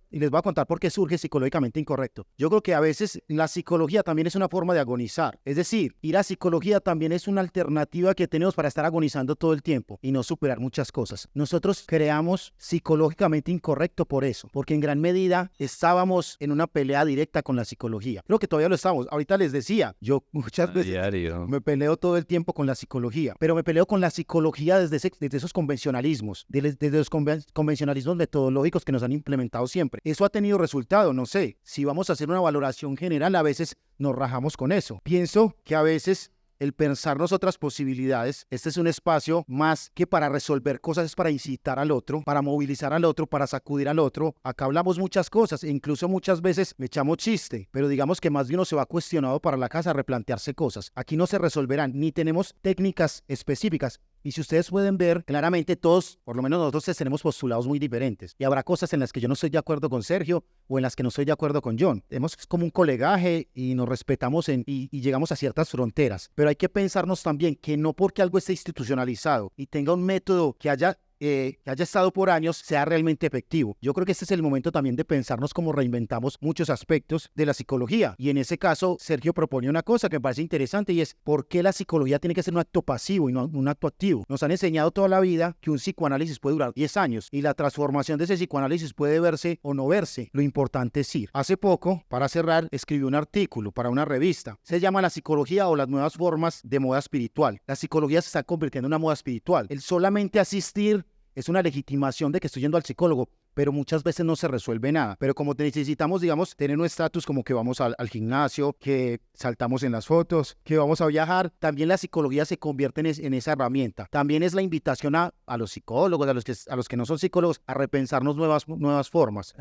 y les voy a contar por qué surge psicológicamente incorrecto. Yo creo que a veces la psicología también es una forma de agonizar. Es decir, ir a psicología también es una alternativa que tenemos para estar agonizando todo el tiempo y no superar muchas cosas. Nosotros creamos psicológicamente incorrecto por eso, porque en gran medida estábamos en una pelea directa con la psicología. Creo que todavía lo estamos. Ahorita les decía, yo muchas veces me peleo todo el tiempo con la psicología, pero me peleo con la psicología desde esos convencionalismos, desde los convencionalismos metodológicos que nos han implementado siempre. Eso ha tenido resultado, no sé. Si vamos a hacer una valoración general, a veces nos rajamos con eso. Pienso que a veces el pensarnos otras posibilidades, este es un espacio más que para resolver cosas, es para incitar al otro, para movilizar al otro, para sacudir al otro. Acá hablamos muchas cosas e incluso muchas veces me echamos chiste, pero digamos que más de uno se va cuestionado para la casa a replantearse cosas. Aquí no se resolverán, ni tenemos técnicas específicas. Y si ustedes pueden ver, claramente todos, por lo menos nosotros, tenemos postulados muy diferentes. Y habrá cosas en las que yo no estoy de acuerdo con Sergio o en las que no estoy de acuerdo con John. Tenemos como un colegaje y nos respetamos y llegamos a ciertas fronteras. Pero hay que pensarnos también que no porque algo esté institucionalizado y tenga un método que haya estado por años, sea realmente efectivo. Yo creo que este es el momento también de pensarnos cómo reinventamos muchos aspectos de la psicología. Y en ese caso, Sergio propone una cosa que me parece interesante y es ¿por qué la psicología tiene que ser un acto pasivo y no un acto activo? Nos han enseñado toda la vida que un psicoanálisis puede durar 10 años y la transformación de ese psicoanálisis puede verse o no verse. Lo importante es ir. Hace poco, para cerrar, escribí un artículo para una revista. Se llama La psicología o las nuevas formas de moda espiritual. La psicología se está convirtiendo en una moda espiritual. El solamente asistir es una legitimación de que estoy yendo al psicólogo, pero muchas veces no se resuelve nada. Pero como necesitamos, digamos, tener un estatus como que vamos al gimnasio, que saltamos en las fotos, que vamos a viajar, también la psicología se convierte en esa herramienta. También es la invitación a los psicólogos, a los que no son psicólogos, a repensarnos nuevas formas.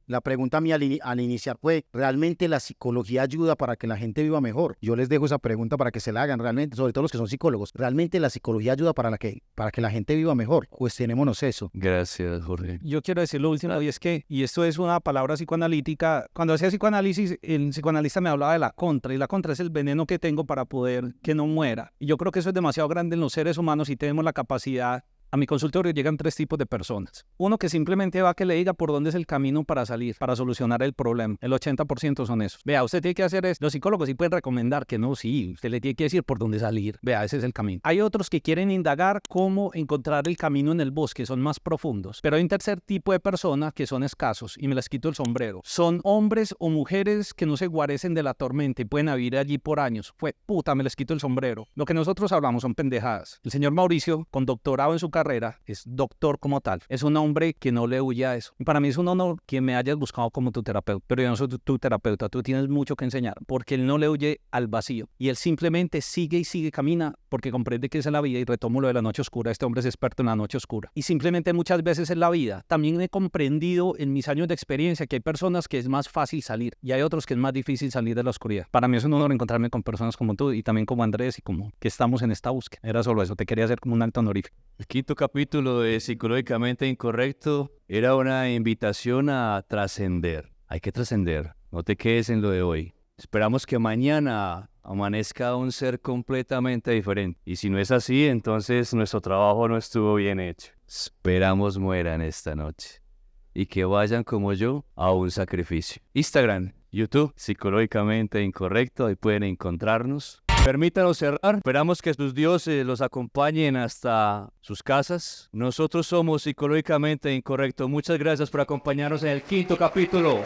La pregunta mía al iniciar fue, ¿realmente la psicología ayuda para que la gente viva mejor? Yo les dejo esa pregunta para que se la hagan realmente, sobre todo los que son psicólogos. ¿Realmente la psicología ayuda para que la gente viva mejor? Cuestionémonos eso. Gracias, Jorge. Yo quiero decir lo último, y es que, y esto es una palabra psicoanalítica, cuando hacía psicoanálisis, el psicoanalista me hablaba de la contra, y la contra es el veneno que tengo para poder que no muera. Y yo creo que eso es demasiado grande en los seres humanos y tenemos la capacidad. A mi consultorio llegan 3 tipos de personas. Uno que simplemente va a que le diga por dónde es el camino para salir, para solucionar el problema. El 80% son esos. Vea, usted tiene que hacer esto. Los psicólogos sí pueden recomendar que no, sí, usted le tiene que decir por dónde salir. Vea, ese es el camino. Hay otros que quieren indagar cómo encontrar el camino en el bosque, son más profundos. Pero hay un tercer tipo de personas que son escasos, y me les quito el sombrero. Son hombres o mujeres que no se guarecen de la tormenta y pueden vivir allí por años. Me les quito el sombrero. Lo que nosotros hablamos son pendejadas. El señor Mauricio, con doctorado en su carrera, es doctor como tal. Es un hombre que no le huye a eso. Y para mí es un honor que me hayas buscado como tu terapeuta. Pero yo no soy tu terapeuta, tú tienes mucho que enseñar, porque él no le huye al vacío. Y él simplemente sigue y sigue, camina, porque comprende que es en la vida, y retomo lo de la noche oscura. Este hombre es experto en la noche oscura. Y simplemente muchas veces en la vida, también he comprendido en mis años de experiencia que hay personas que es más fácil salir, y hay otros que es más difícil salir de la oscuridad. Para mí es un honor encontrarme con personas como tú, y también como Andrés, y como que estamos en esta búsqueda. Era solo eso, te quería hacer como un alto honorífico. El quinto capítulo de Psicológicamente Incorrecto era una invitación a trascender. Hay que trascender, no te quedes en lo de hoy. Esperamos que mañana amanezca un ser completamente diferente. Y si no es así, entonces nuestro trabajo no estuvo bien hecho. Esperamos mueran esta noche y que vayan como yo a un sacrificio. Instagram, YouTube, Psicológicamente Incorrecto, ahí pueden encontrarnos. Permítanos cerrar. Esperamos que sus dioses los acompañen hasta sus casas. Nosotros somos Psicológicamente Incorrecto. Muchas gracias por acompañarnos en el quinto capítulo.